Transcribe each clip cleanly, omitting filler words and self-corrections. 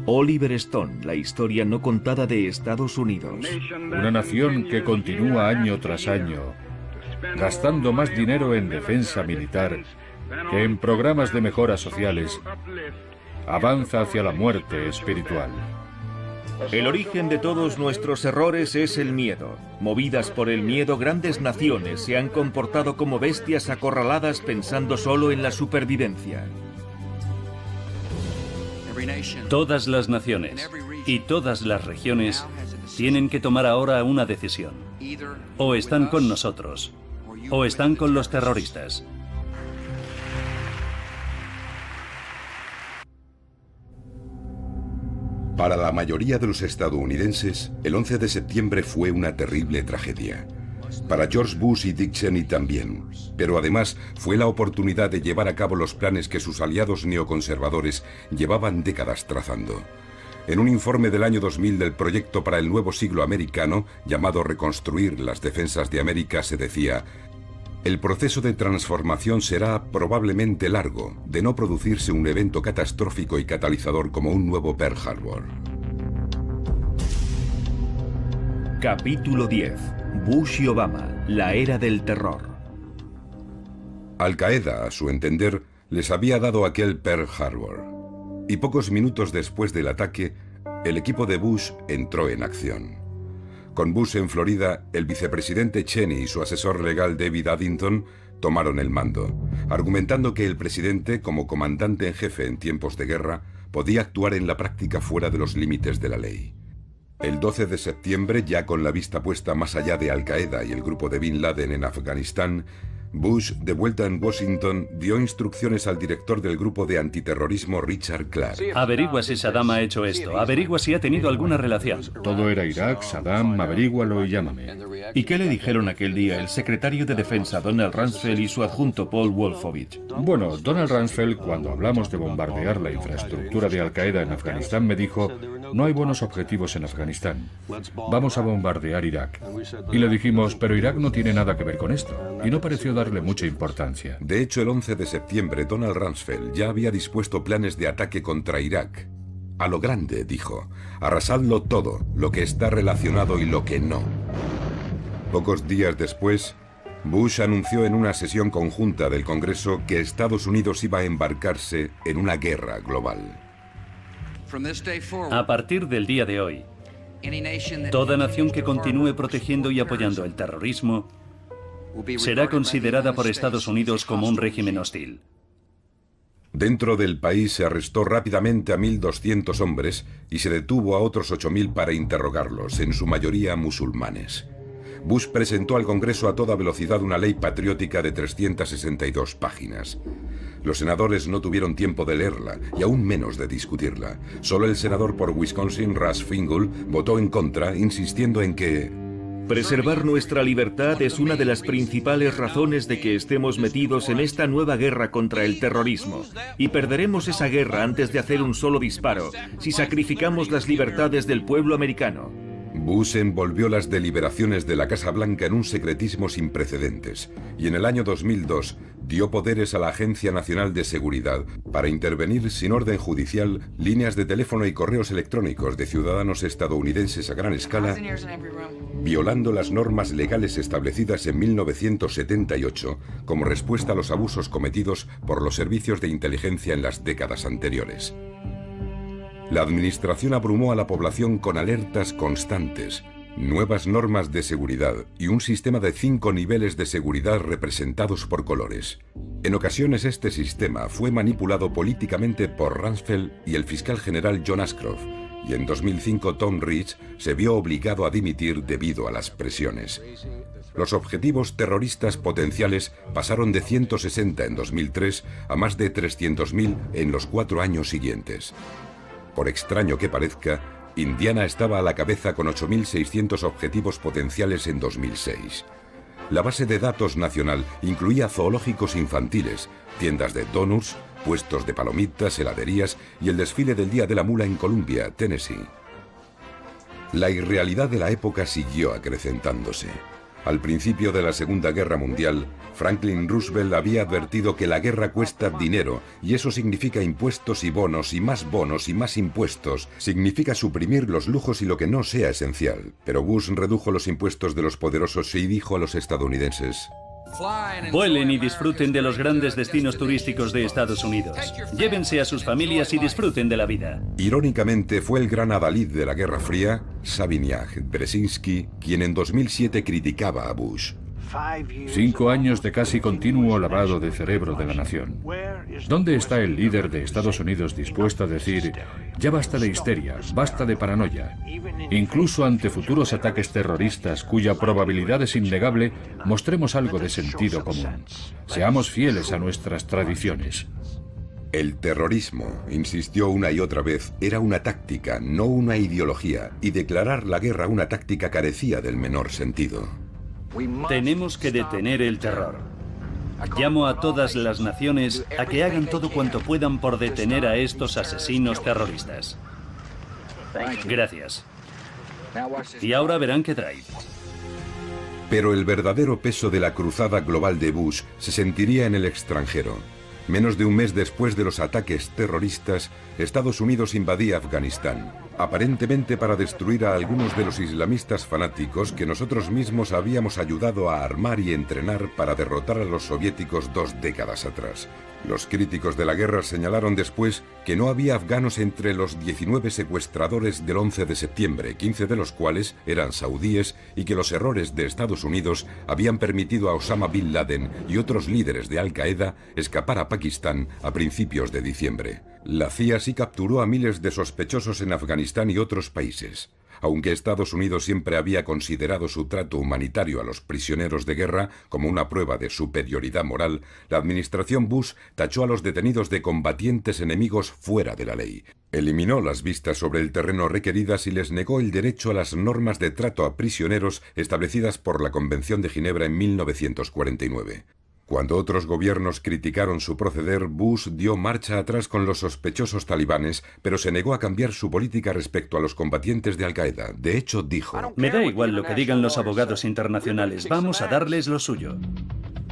Oliver Stone, la historia no contada de Estados Unidos. Una nación que continúa año tras año, gastando más dinero en defensa militar que en programas de mejoras sociales, avanza hacia la muerte espiritual. El origen de todos nuestros errores es el miedo. Movidas por el miedo, grandes naciones se han comportado como bestias acorraladas pensando solo en la supervivencia. Todas las naciones y todas las regiones tienen que tomar ahora una decisión. O están con nosotros, o están con los terroristas. Para la mayoría de los estadounidenses, el 11 de septiembre fue una terrible tragedia. Para George Bush y Dick Cheney también, pero además fue la oportunidad de llevar a cabo los planes que sus aliados neoconservadores llevaban décadas trazando. En un informe del año 2000 del Proyecto para el Nuevo Siglo Americano, llamado Reconstruir las Defensas de América, se decía: el proceso de transformación será probablemente largo, de no producirse un evento catastrófico y catalizador como un nuevo Pearl Harbor. Capítulo 10. Bush y Obama, la era del terror. Al-Qaeda, a su entender, les había dado aquel Pearl Harbor. Y pocos minutos después del ataque, el equipo de Bush entró en acción. Con Bush en Florida, el vicepresidente Cheney y su asesor legal David Addington tomaron el mando, argumentando que el presidente, como comandante en jefe en tiempos de guerra, podía actuar en la práctica fuera de los límites de la ley. El 12 de septiembre, ya con la vista puesta más allá de Al-Qaeda y el grupo de Bin Laden en Afganistán, Bush, de vuelta en Washington, dio instrucciones al director del grupo de antiterrorismo Richard Clark. Averigua si Saddam ha hecho esto, averigua si ha tenido alguna relación. Todo era Irak, Saddam, averígualo y llámame. ¿Y qué le dijeron aquel día el secretario de Defensa Donald Rumsfeld y su adjunto Paul Wolfowitz? Bueno, Donald Rumsfeld, cuando hablamos de bombardear la infraestructura de Al-Qaeda en Afganistán, me dijo: no hay buenos objetivos en Afganistán. Vamos a bombardear Irak. Y le dijimos: pero Irak no tiene nada que ver con esto. Y no pareció darle mucha importancia. De hecho, el 11 de septiembre, Donald Rumsfeld ya había dispuesto planes de ataque contra Irak. A lo grande, dijo. Arrasadlo todo, lo que está relacionado y lo que no. Pocos días después, Bush anunció en una sesión conjunta del Congreso que Estados Unidos iba a embarcarse en una guerra global. A partir del día de hoy, toda nación que continúe protegiendo y apoyando el terrorismo será considerada por Estados Unidos como un régimen hostil. Dentro del país se arrestó rápidamente a 1.200 hombres y se detuvo a otros 8.000 para interrogarlos, en su mayoría musulmanes. Bush presentó al Congreso a toda velocidad una ley patriótica de 362 páginas. Los senadores no tuvieron tiempo de leerla y aún menos de discutirla. Solo el senador por Wisconsin, Russ Feingold, votó en contra, insistiendo en que preservar nuestra libertad es una de las principales razones de que estemos metidos en esta nueva guerra contra el terrorismo. Y perderemos esa guerra antes de hacer un solo disparo, si sacrificamos las libertades del pueblo americano. Bush envolvió las deliberaciones de la Casa Blanca en un secretismo sin precedentes, y en el año 2002 dio poderes a la Agencia Nacional de Seguridad para intervenir sin orden judicial líneas de teléfono y correos electrónicos de ciudadanos estadounidenses a gran escala, violando las normas legales establecidas en 1978 como respuesta a los abusos cometidos por los servicios de inteligencia en las décadas anteriores. La administración abrumó a la población con alertas constantes, nuevas normas de seguridad y un sistema de 5 niveles de seguridad representados por colores. En ocasiones este sistema fue manipulado políticamente por Rumsfeld y el fiscal general John Ashcroft, y en 2005 Tom Ridge se vio obligado a dimitir debido a las presiones. Los objetivos terroristas potenciales pasaron de 160 en 2003 a más de 300.000 en los 4 años siguientes. Por extraño que parezca, Indiana estaba a la cabeza con 8.600 objetivos potenciales en 2006. La base de datos nacional incluía zoológicos infantiles, tiendas de donuts, puestos de palomitas, heladerías y el desfile del Día de la Mula en Columbia, Tennessee. La irrealidad de la época siguió acrecentándose. Al principio de la Segunda Guerra Mundial, Franklin Roosevelt había advertido que la guerra cuesta dinero y eso significa impuestos y más bonos y más impuestos. Significa suprimir los lujos y lo que no sea esencial. Pero Bush redujo los impuestos de los poderosos y dijo a los estadounidenses: vuelen y disfruten de los grandes destinos turísticos de Estados Unidos. Llévense a sus familias y disfruten de la vida. Irónicamente, fue el gran adalid de la Guerra Fría, Savignac Brzezinski, quien en 2007 criticaba a Bush. 5 años de casi continuo lavado de cerebro de la nación. ¿Dónde está el líder de Estados Unidos dispuesto a decir, ya basta de histeria, basta de paranoia? Incluso ante futuros ataques terroristas cuya probabilidad es innegable, mostremos algo de sentido común. Seamos fieles a nuestras tradiciones. El terrorismo, insistió una y otra vez, era una táctica, no una ideología, y declarar la guerra una táctica carecía del menor sentido. Tenemos que detener el terror. Llamo a todas las naciones a que hagan todo cuanto puedan por detener a estos asesinos terroristas. Gracias. Y ahora verán qué trae. Pero el verdadero peso de la cruzada global de Bush se sentiría en el extranjero. Menos de un mes después de los ataques terroristas, Estados Unidos invadía Afganistán, aparentemente para destruir a algunos de los islamistas fanáticos que nosotros mismos habíamos ayudado a armar y entrenar para derrotar a los soviéticos 2 décadas atrás. Los críticos de la guerra señalaron después que no había afganos entre los 19 secuestradores del 11 de septiembre, 15 de los cuales eran saudíes, y que los errores de Estados Unidos habían permitido a Osama Bin Laden y otros líderes de Al-Qaeda escapar a Pakistán a principios de diciembre. La CIA sí capturó a miles de sospechosos en Afganistán y otros países. Aunque Estados Unidos siempre había considerado su trato humanitario a los prisioneros de guerra como una prueba de superioridad moral, la administración Bush tachó a los detenidos de combatientes enemigos fuera de la ley. Eliminó las vistas sobre el terreno requeridas y les negó el derecho a las normas de trato a prisioneros establecidas por la Convención de Ginebra en 1949. Cuando otros gobiernos criticaron su proceder, Bush dio marcha atrás con los sospechosos talibanes, pero se negó a cambiar su política respecto a los combatientes de Al-Qaeda. De hecho, dijo: me da igual lo que digan los abogados internacionales, vamos a darles lo suyo.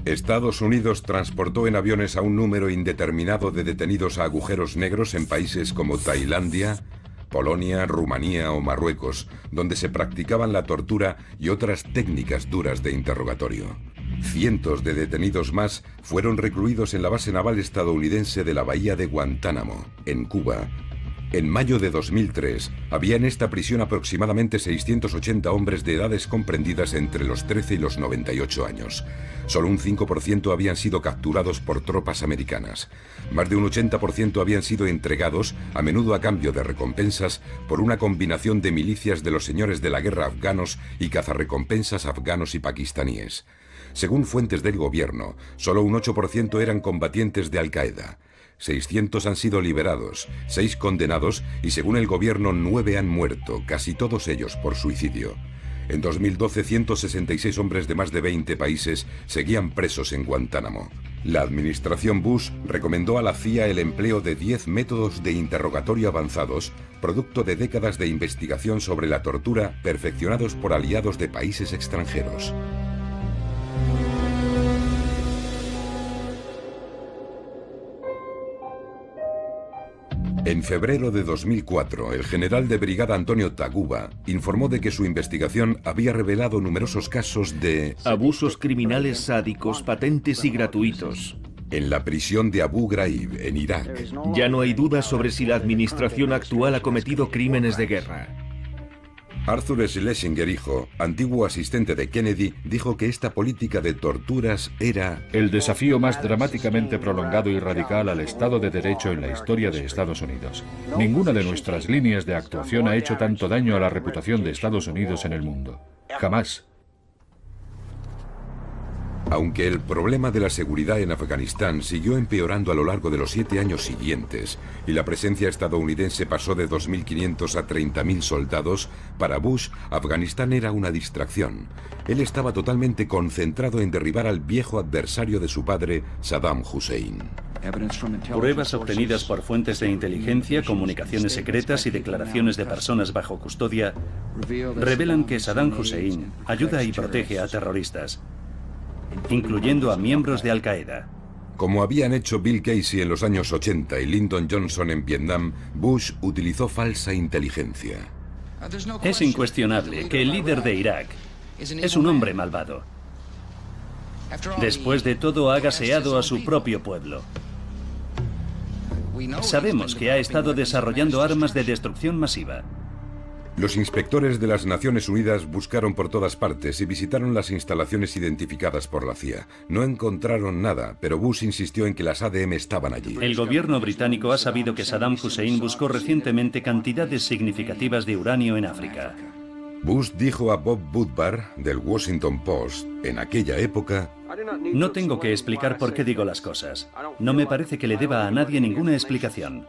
Estados Unidos transportó en aviones a un número indeterminado de detenidos a agujeros negros en países como Tailandia, Polonia, Rumanía o Marruecos, donde se practicaban la tortura y otras técnicas duras de interrogatorio. Cientos de detenidos más fueron recluidos en la base naval estadounidense de la bahía de Guantánamo, en Cuba. En mayo de 2003, había en esta prisión aproximadamente 680 hombres de edades comprendidas entre los 13 y los 98 años. Solo un 5% habían sido capturados por tropas americanas. Más de un 80% habían sido entregados, a menudo a cambio de recompensas, por una combinación de milicias de los señores de la guerra afganos y cazarrecompensas afganos y pakistaníes. Según fuentes del gobierno, solo un 8% eran combatientes de Al-Qaeda. 600 han sido liberados, 6 condenados y según el gobierno 9 han muerto, casi todos ellos por suicidio. En 2012, 166 hombres de más de 20 países seguían presos en Guantánamo. La administración Bush recomendó a la CIA el empleo de 10 métodos de interrogatorio avanzados, producto de décadas de investigación sobre la tortura perfeccionados por aliados de países extranjeros. En febrero de 2004, el general de brigada Antonio Taguba informó de que su investigación había revelado numerosos casos de abusos criminales sádicos, patentes y gratuitos en la prisión de Abu Ghraib, en Irak. Ya no hay duda sobre si la administración actual ha cometido crímenes de guerra. Arthur Schlesinger, hijo, antiguo asistente de Kennedy, dijo que esta política de torturas era el desafío más dramáticamente prolongado y radical al Estado de Derecho en la historia de Estados Unidos. Ninguna de nuestras líneas de actuación ha hecho tanto daño a la reputación de Estados Unidos en el mundo. Jamás. Aunque el problema de la seguridad en Afganistán siguió empeorando a lo largo de los 7 años siguientes y la presencia estadounidense pasó de 2.500 a 30.000 soldados, para Bush, Afganistán era una distracción. Él estaba totalmente concentrado en derribar al viejo adversario de su padre, Saddam Hussein. Pruebas obtenidas por fuentes de inteligencia, comunicaciones secretas y declaraciones de personas bajo custodia revelan que Saddam Hussein ayuda y protege a terroristas, incluyendo a miembros de Al-Qaeda. Como habían hecho Bill Casey en los años 80 y Lyndon Johnson en Vietnam, Bush utilizó falsa inteligencia. Es incuestionable que el líder de Irak es un hombre malvado. Después de todo, ha gaseado a su propio pueblo. Sabemos que ha estado desarrollando armas de destrucción masiva. Los inspectores de las Naciones Unidas buscaron por todas partes y visitaron las instalaciones identificadas por la CIA. No encontraron nada, pero Bush insistió en que las ADM estaban allí. El gobierno británico ha sabido que Saddam Hussein buscó recientemente cantidades significativas de uranio en África. Bush dijo a Bob Woodward, del Washington Post, en aquella época: No tengo que explicar por qué digo las cosas. No me parece que le deba a nadie ninguna explicación.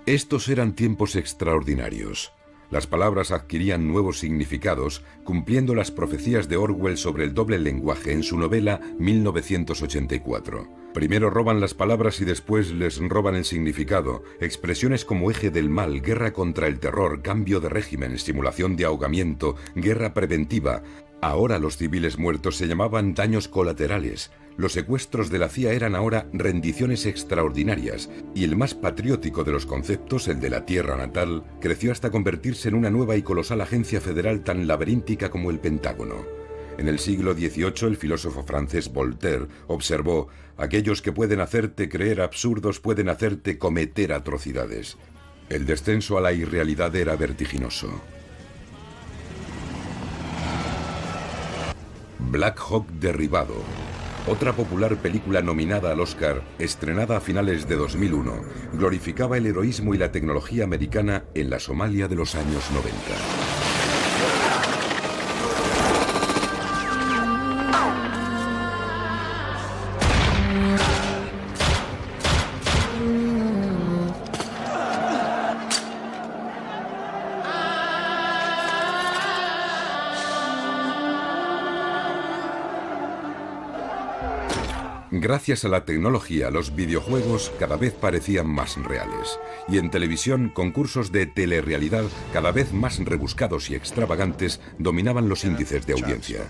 Estos eran tiempos extraordinarios. Las palabras adquirían nuevos significados, cumpliendo las profecías de Orwell sobre el doble lenguaje en su novela 1984. Primero roban las palabras y después les roban el significado. Expresiones como eje del mal, guerra contra el terror, cambio de régimen, simulación de ahogamiento, guerra preventiva. Ahora los civiles muertos se llamaban daños colaterales. Los secuestros de la CIA eran ahora rendiciones extraordinarias, y el más patriótico de los conceptos, el de la tierra natal, creció hasta convertirse en una nueva y colosal agencia federal tan laberíntica como el Pentágono. En el siglo XVIII, el filósofo francés Voltaire observó: aquellos que pueden hacerte creer absurdos pueden hacerte cometer atrocidades. El descenso a la irrealidad era vertiginoso. Black Hawk derribado. Otra popular película nominada al Oscar, estrenada a finales de 2001, glorificaba el heroísmo y la tecnología americana en la Somalia de los años 90. Gracias a la tecnología, los videojuegos cada vez parecían más reales. Y en televisión, concursos de telerrealidad cada vez más rebuscados y extravagantes dominaban los índices de audiencia.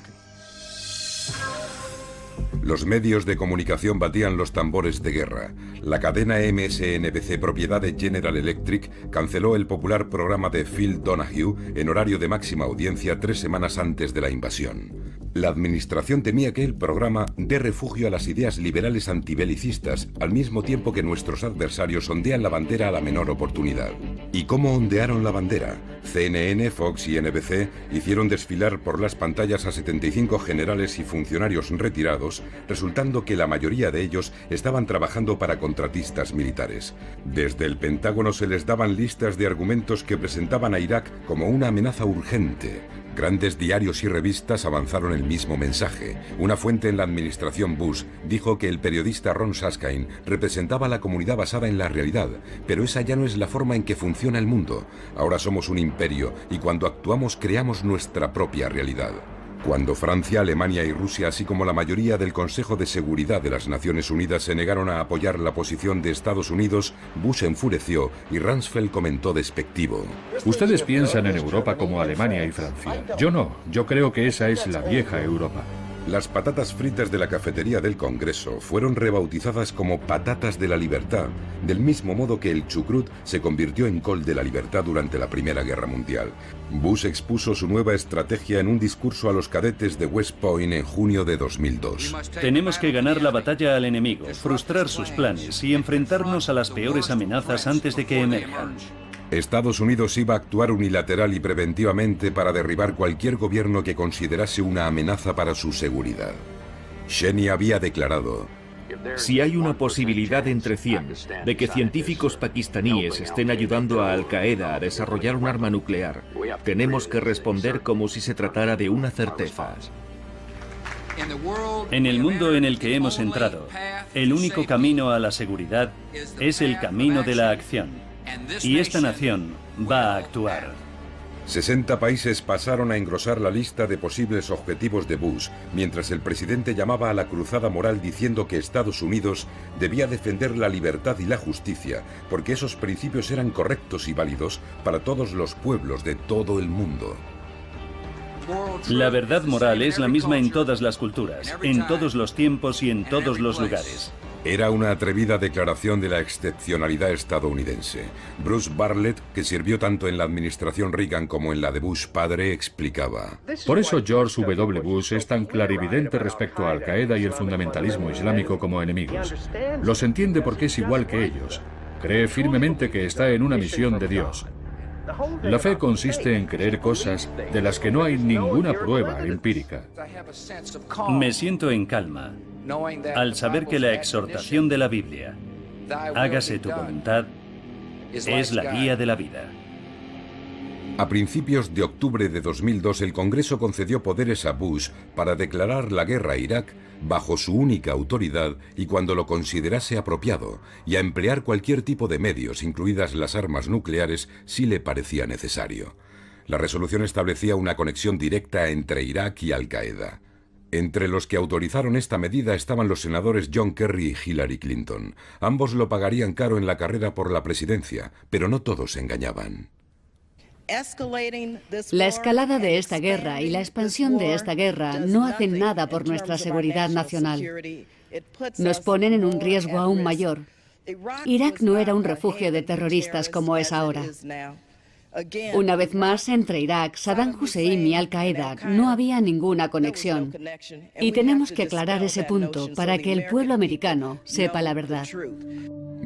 Los medios de comunicación batían los tambores de guerra. La cadena MSNBC, propiedad de General Electric, canceló el popular programa de Phil Donahue en horario de máxima audiencia 3 semanas antes de la invasión. La administración temía que el programa dé refugio a las ideas liberales antibelicistas, al mismo tiempo que nuestros adversarios ondean la bandera a la menor oportunidad. ¿Y cómo ondearon la bandera? CNN, Fox y NBC hicieron desfilar por las pantallas a 75 generales y funcionarios retirados, resultando que la mayoría de ellos estaban trabajando para contratistas militares. Desde el Pentágono se les daban listas de argumentos que presentaban a Irak como una amenaza urgente. Grandes diarios y revistas avanzaron el mismo mensaje. Una fuente en la administración Bush dijo que el periodista Ron Suskind representaba a la comunidad basada en la realidad, pero esa ya no es la forma en que funciona el mundo. Ahora somos un imperio y cuando actuamos creamos nuestra propia realidad. Cuando Francia, Alemania y Rusia, así como la mayoría del Consejo de Seguridad de las Naciones Unidas, se negaron a apoyar la posición de Estados Unidos, Bush enfureció y Rumsfeld comentó despectivo: Ustedes piensan en Europa como Alemania y Francia. Yo no. Yo creo que esa es la vieja Europa. Las patatas fritas de la cafetería del Congreso fueron rebautizadas como patatas de la libertad, del mismo modo que el chucrut se convirtió en col de la libertad durante la Primera Guerra Mundial. Bush expuso su nueva estrategia en un discurso a los cadetes de West Point en junio de 2002. Tenemos que ganar la batalla al enemigo, frustrar sus planes y enfrentarnos a las peores amenazas antes de que emerjan. Estados Unidos iba a actuar unilateral y preventivamente para derribar cualquier gobierno que considerase una amenaza para su seguridad. Cheney había declarado: si hay una posibilidad entre 100 de que científicos pakistaníes estén ayudando a Al-Qaeda a desarrollar un arma nuclear, tenemos que responder como si se tratara de una certeza. En el mundo en el que hemos entrado, el único camino a la seguridad es el camino de la acción. Y esta nación va a actuar. 60 países pasaron a engrosar la lista de posibles objetivos de Bush, mientras el presidente llamaba a la cruzada moral diciendo que Estados Unidos debía defender la libertad y la justicia, porque esos principios eran correctos y válidos para todos los pueblos de todo el mundo. La verdad moral es la misma en todas las culturas, en todos los tiempos y en todos los lugares. Era una atrevida declaración de la excepcionalidad estadounidense. Bruce Bartlett, que sirvió tanto en la administración Reagan como en la de Bush padre, explicaba: Por eso George W. Bush es tan clarividente respecto a Al-Qaeda y el fundamentalismo islámico como enemigos. Los entiende porque es igual que ellos. Cree firmemente que está en una misión de Dios. La fe consiste en creer cosas de las que no hay ninguna prueba empírica. Me siento en calma al saber que la exhortación de la Biblia, hágase tu voluntad, es la guía de la vida. A principios de octubre de 2002, el Congreso concedió poderes a Bush para declarar la guerra a Irak bajo su única autoridad y cuando lo considerase apropiado, y a emplear cualquier tipo de medios, incluidas las armas nucleares, si le parecía necesario. La resolución establecía una conexión directa entre Irak y Al-Qaeda. Entre los que autorizaron esta medida estaban los senadores John Kerry y Hillary Clinton. Ambos lo pagarían caro en la carrera por la presidencia, pero no todos engañaban. La escalada de esta guerra y la expansión de esta guerra no hacen nada por nuestra seguridad nacional. Nos ponen en un riesgo aún mayor. Irak no era un refugio de terroristas como es ahora. Una vez más, entre Irak, Saddam Hussein y Al-Qaeda no había ninguna conexión. Y tenemos que aclarar ese punto para que el pueblo americano sepa la verdad.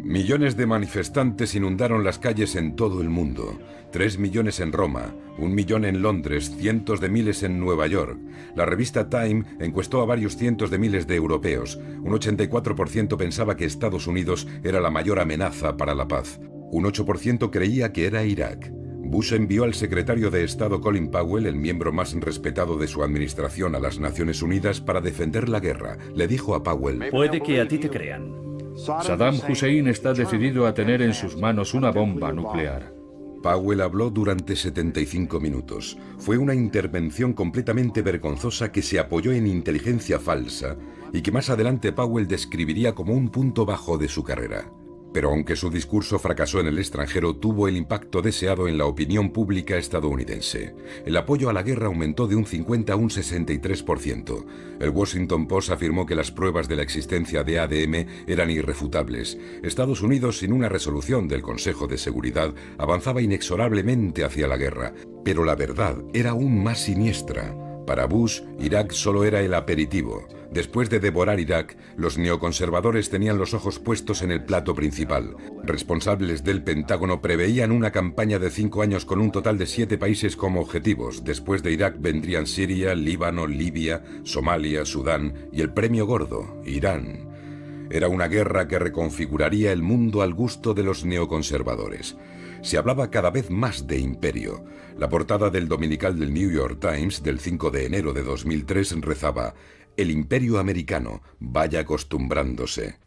Millones de manifestantes inundaron las calles en todo el mundo. 3 millones en Roma, 1 millón en Londres, cientos de miles en Nueva York. La revista Time encuestó a varios cientos de miles de europeos. Un 84% pensaba que Estados Unidos era la mayor amenaza para la paz. Un 8% creía que era Irak. Bush envió al secretario de Estado Colin Powell, el miembro más respetado de su administración, a las Naciones Unidas para defender la guerra. Le dijo a Powell: Puede que a ti te crean. Saddam Hussein está decidido a tener en sus manos una bomba nuclear. Powell habló durante 75 minutos. Fue una intervención completamente vergonzosa que se apoyó en inteligencia falsa y que más adelante Powell describiría como un punto bajo de su carrera. Pero aunque su discurso fracasó en el extranjero, tuvo el impacto deseado en la opinión pública estadounidense. El apoyo a la guerra aumentó de un 50 a un 63%. El Washington Post afirmó que las pruebas de la existencia de ADM eran irrefutables. Estados Unidos, sin una resolución del Consejo de Seguridad, avanzaba inexorablemente hacia la guerra. Pero la verdad era aún más siniestra. Para Bush, Irak solo era el aperitivo. Después de devorar Irak, los neoconservadores tenían los ojos puestos en el plato principal. Responsables del Pentágono preveían una campaña de 5 años con un total de 7 países como objetivos. Después de Irak vendrían Siria, Líbano, Libia, Somalia, Sudán y el premio gordo, Irán. Era una guerra que reconfiguraría el mundo al gusto de los neoconservadores. Se hablaba cada vez más de imperio. La portada del dominical del New York Times del 5 de enero de 2003 rezaba: "El imperio americano vaya acostumbrándose".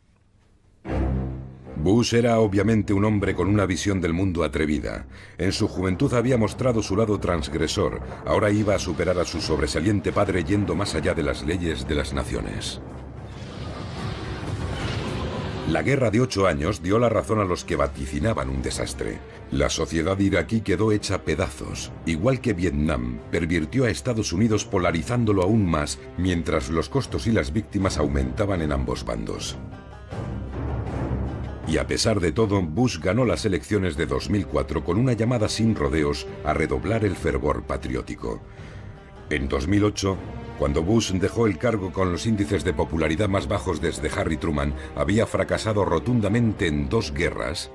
Bush era obviamente un hombre con una visión del mundo atrevida. En su juventud había mostrado su lado transgresor. Ahora iba a superar a su sobresaliente padre yendo más allá de las leyes de las naciones. La guerra de 8 años dio la razón a los que vaticinaban un desastre. La sociedad iraquí quedó hecha pedazos. Igual que Vietnam, pervirtió a Estados Unidos polarizándolo aún más, mientras los costos y las víctimas aumentaban en ambos bandos. Y a pesar de todo, Bush ganó las elecciones de 2004 con una llamada sin rodeos a redoblar el fervor patriótico. En 2008, cuando Bush dejó el cargo con los índices de popularidad más bajos desde Harry Truman, había fracasado rotundamente en 2 guerras,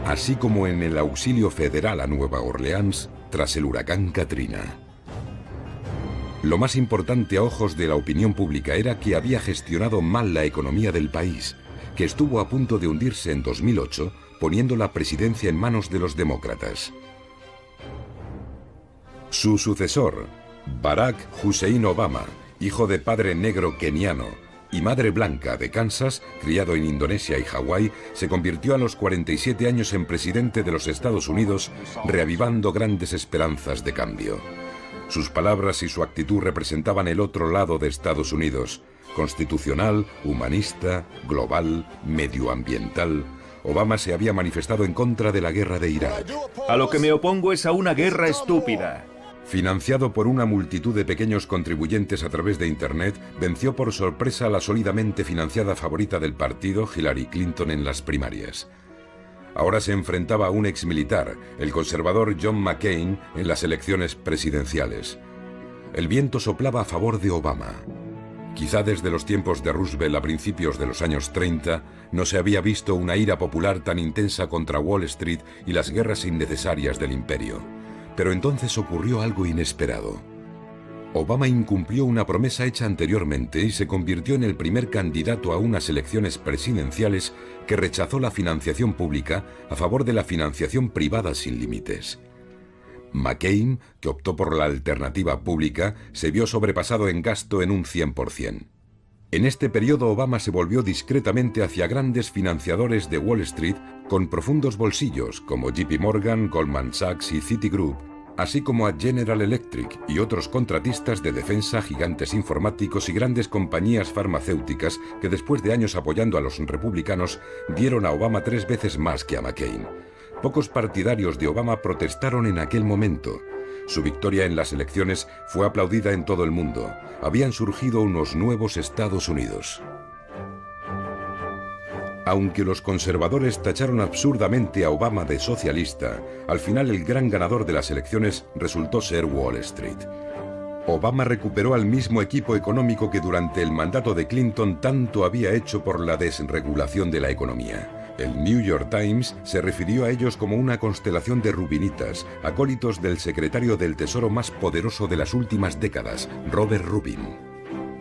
así como en el auxilio federal a Nueva Orleans tras el huracán Katrina. Lo más importante a ojos de la opinión pública era que había gestionado mal la economía del país, que estuvo a punto de hundirse en 2008, poniendo la presidencia en manos de los demócratas. Su sucesor, Barack Hussein Obama, hijo de padre negro keniano, y madre blanca de Kansas, criado en Indonesia y Hawái, se convirtió a los 47 años en presidente de los Estados Unidos, reavivando grandes esperanzas de cambio. Sus palabras y su actitud representaban el otro lado de Estados Unidos: constitucional, humanista, global, medioambiental. Obama se había manifestado en contra de la guerra de Irak. A lo que me opongo es a una guerra estúpida. Financiado por una multitud de pequeños contribuyentes a través de Internet, venció por sorpresa a la sólidamente financiada favorita del partido, Hillary Clinton, en las primarias. Ahora se enfrentaba a un exmilitar, el conservador John McCain, en las elecciones presidenciales. El viento soplaba a favor de Obama. Quizá desde los tiempos de Roosevelt a principios de los años 30 no se había visto una ira popular tan intensa contra Wall Street y las guerras innecesarias del imperio. Pero entonces ocurrió algo inesperado. Obama incumplió una promesa hecha anteriormente y se convirtió en el primer candidato a unas elecciones presidenciales que rechazó la financiación pública a favor de la financiación privada sin límites. McCain, que optó por la alternativa pública, se vio sobrepasado en gasto en un 100%. En este periodo Obama se volvió discretamente hacia grandes financiadores de Wall Street con profundos bolsillos como JP Morgan, Goldman Sachs y Citigroup, así como a General Electric y otros contratistas de defensa, gigantes informáticos y grandes compañías farmacéuticas que después de años apoyando a los republicanos dieron a Obama 3 veces más que a McCain. Pocos partidarios de Obama protestaron en aquel momento. Su victoria en las elecciones fue aplaudida en todo el mundo. Habían surgido unos nuevos Estados Unidos. Aunque los conservadores tacharon absurdamente a Obama de socialista, al final el gran ganador de las elecciones resultó ser Wall Street. Obama recuperó al mismo equipo económico que durante el mandato de Clinton tanto había hecho por la desregulación de la economía. El New York Times se refirió a ellos como una constelación de rubinitas, acólitos del secretario del Tesoro más poderoso de las últimas décadas, Robert Rubin.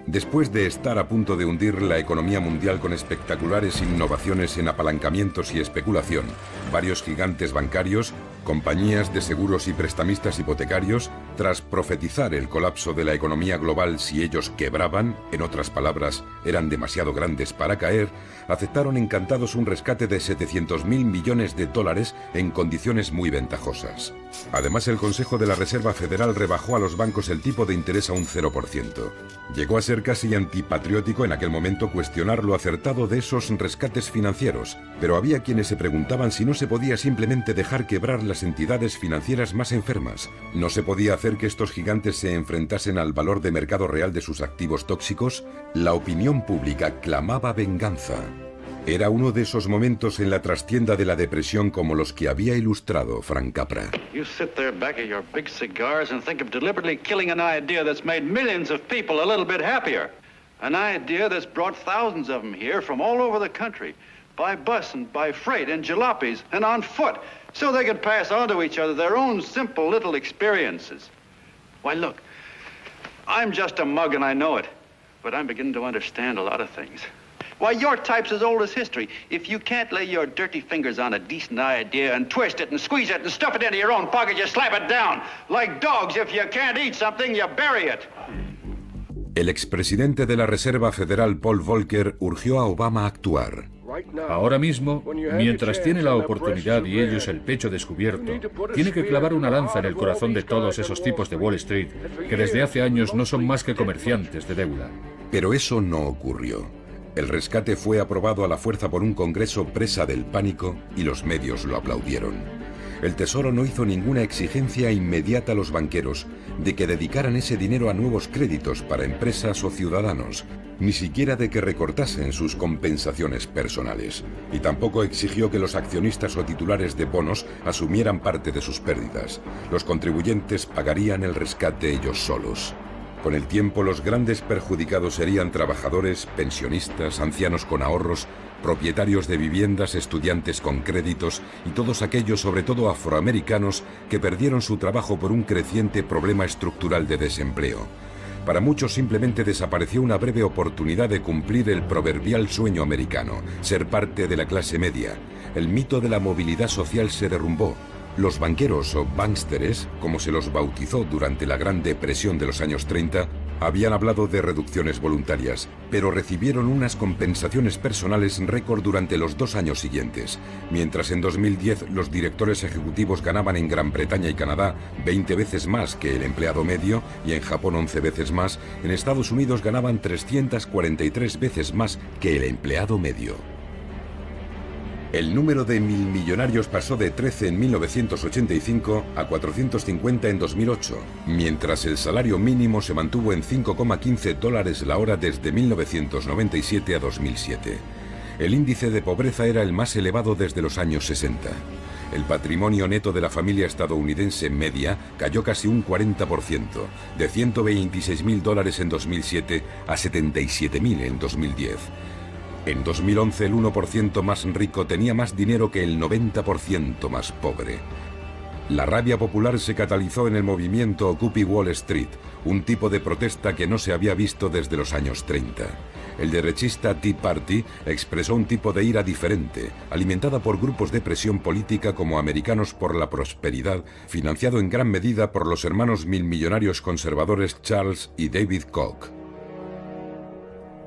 Después de estar a punto de hundir la economía mundial con espectaculares innovaciones en apalancamientos y especulación, varios gigantes bancarios, compañías de seguros y prestamistas hipotecarios, tras profetizar el colapso de la economía global si ellos quebraban, en otras palabras, eran demasiado grandes para caer, aceptaron encantados un rescate de $700.000 millones en condiciones muy ventajosas. Además, el Consejo de la Reserva Federal rebajó a los bancos el tipo de interés a un 0%. Llegó a ser casi antipatriótico en aquel momento cuestionar lo acertado de esos rescates financieros, pero había quienes se preguntaban si no se podía simplemente dejar quebrar las entidades financieras más enfermas. ¿No se podía hacer que estos gigantes se enfrentasen al valor de mercado real de sus activos tóxicos? La opinión pública clamaba venganza. Era uno de esos momentos en la trastienda de la depresión como los que había ilustrado Frank Capra. You sit there back of your big cigars and think of deliberately killing an idea that's made millions of people a little bit happier. An idea that's brought thousands of them here from all over the country, by bus and by freight and jalopies and on foot, so they could pass on to each other their own simple little experiences. Why, look, I'm just a mug and I know it, but I'm beginning to understand a lot of things. Why, your type's as old as history. If you can't lay your dirty fingers on a decent idea and twist it and squeeze it and stuff it into your own pocket, you slap it down. Like dogs, if you can't eat something, you bury it. El expresidente de la Reserva Federal, Paul Volcker, urgió a Obama a actuar. Ahora mismo, mientras tiene la oportunidad y ellos el pecho descubierto, tiene que clavar una lanza en el corazón de todos esos tipos de Wall Street, que desde hace años no son más que comerciantes de deuda. Pero eso no ocurrió. El rescate fue aprobado a la fuerza por un Congreso presa del pánico y los medios lo aplaudieron. El Tesoro no hizo ninguna exigencia inmediata a los banqueros de que dedicaran ese dinero a nuevos créditos para empresas o ciudadanos, ni siquiera de que recortasen sus compensaciones personales, y tampoco exigió que los accionistas o titulares de bonos asumieran parte de sus pérdidas. Los contribuyentes pagarían el rescate ellos solos. Con el tiempo, los grandes perjudicados serían trabajadores, pensionistas, ancianos con ahorros, propietarios de viviendas, estudiantes con créditos y todos aquellos, sobre todo afroamericanos, que perdieron su trabajo por un creciente problema estructural de desempleo. Para muchos simplemente desapareció una breve oportunidad de cumplir el proverbial sueño americano, ser parte de la clase media. El mito de la movilidad social se derrumbó. Los banqueros o banksteres, como se los bautizó durante la Gran Depresión de los años 30, Habían hablado de reducciones voluntarias, pero recibieron unas compensaciones personales récord durante los 2 años siguientes, mientras en 2010 los directores ejecutivos ganaban en Gran Bretaña y Canadá 20 veces más que el empleado medio y en Japón 11 veces más, en Estados Unidos ganaban 343 veces más que el empleado medio. El número de milmillonarios pasó de 13 en 1985 a 450 en 2008, mientras el salario mínimo se mantuvo en $5,15 la hora desde 1997 a 2007. El índice de pobreza era el más elevado desde los años 60. El patrimonio neto de la familia estadounidense media cayó casi un 40%, de $126.000 en 2007 a $77.000 en 2010. En 2011 el 1% más rico tenía más dinero que el 90% más pobre. La rabia popular se catalizó en el movimiento Occupy Wall Street, un tipo de protesta que no se había visto desde los años 30. El derechista Tea Party expresó un tipo de ira diferente, alimentada por grupos de presión política como Americanos por la Prosperidad, financiado en gran medida por los hermanos milmillonarios conservadores Charles y David Koch.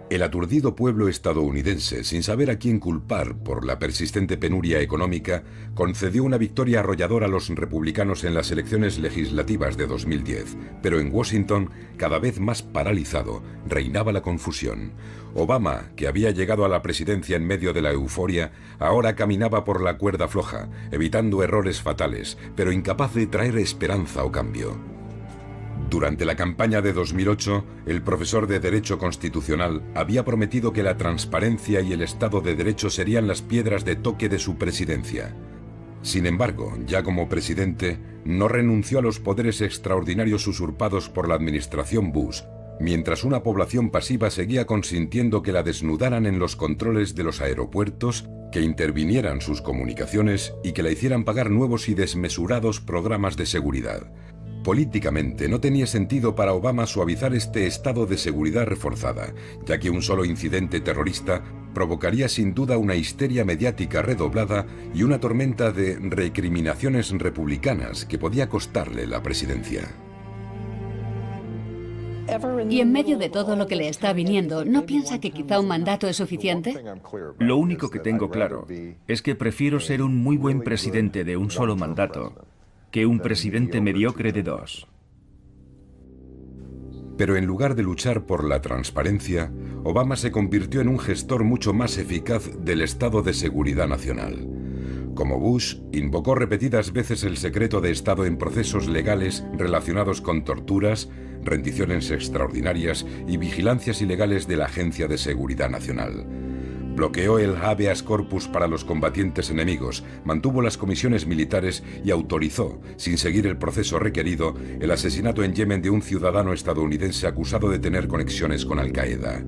El aturdido pueblo estadounidense, sin saber a quién culpar por la persistente penuria económica, concedió una victoria arrolladora a los republicanos en las elecciones legislativas de 2010, pero en Washington, cada vez más paralizado, reinaba la confusión. Obama, que había llegado a la presidencia en medio de la euforia, ahora caminaba por la cuerda floja, evitando errores fatales, pero incapaz de traer esperanza o cambio. Durante la campaña de 2008, el profesor de Derecho Constitucional había prometido que la transparencia y el Estado de Derecho serían las piedras de toque de su presidencia. Sin embargo, ya como presidente, no renunció a los poderes extraordinarios usurpados por la administración Bush, mientras una población pasiva seguía consintiendo que la desnudaran en los controles de los aeropuertos, que intervinieran sus comunicaciones y que la hicieran pagar nuevos y desmesurados programas de seguridad. Políticamente no tenía sentido para Obama suavizar este estado de seguridad reforzada, ya que un solo incidente terrorista provocaría sin duda una histeria mediática redoblada y una tormenta de recriminaciones republicanas que podía costarle la presidencia. Y en medio de todo lo que le está viniendo, ¿no piensa que quizá un mandato es suficiente? Lo único que tengo claro es que prefiero ser un muy buen presidente de un solo mandato que un presidente mediocre de 2. Pero en lugar de luchar por la transparencia, Obama se convirtió en un gestor mucho más eficaz del Estado de Seguridad Nacional. Como Bush, invocó repetidas veces el secreto de Estado en procesos legales relacionados con torturas, rendiciones extraordinarias y vigilancias ilegales de la Agencia de Seguridad Nacional. Bloqueó el habeas corpus para los combatientes enemigos, mantuvo las comisiones militares y autorizó, sin seguir el proceso requerido, el asesinato en Yemen de un ciudadano estadounidense acusado de tener conexiones con Al-Qaeda.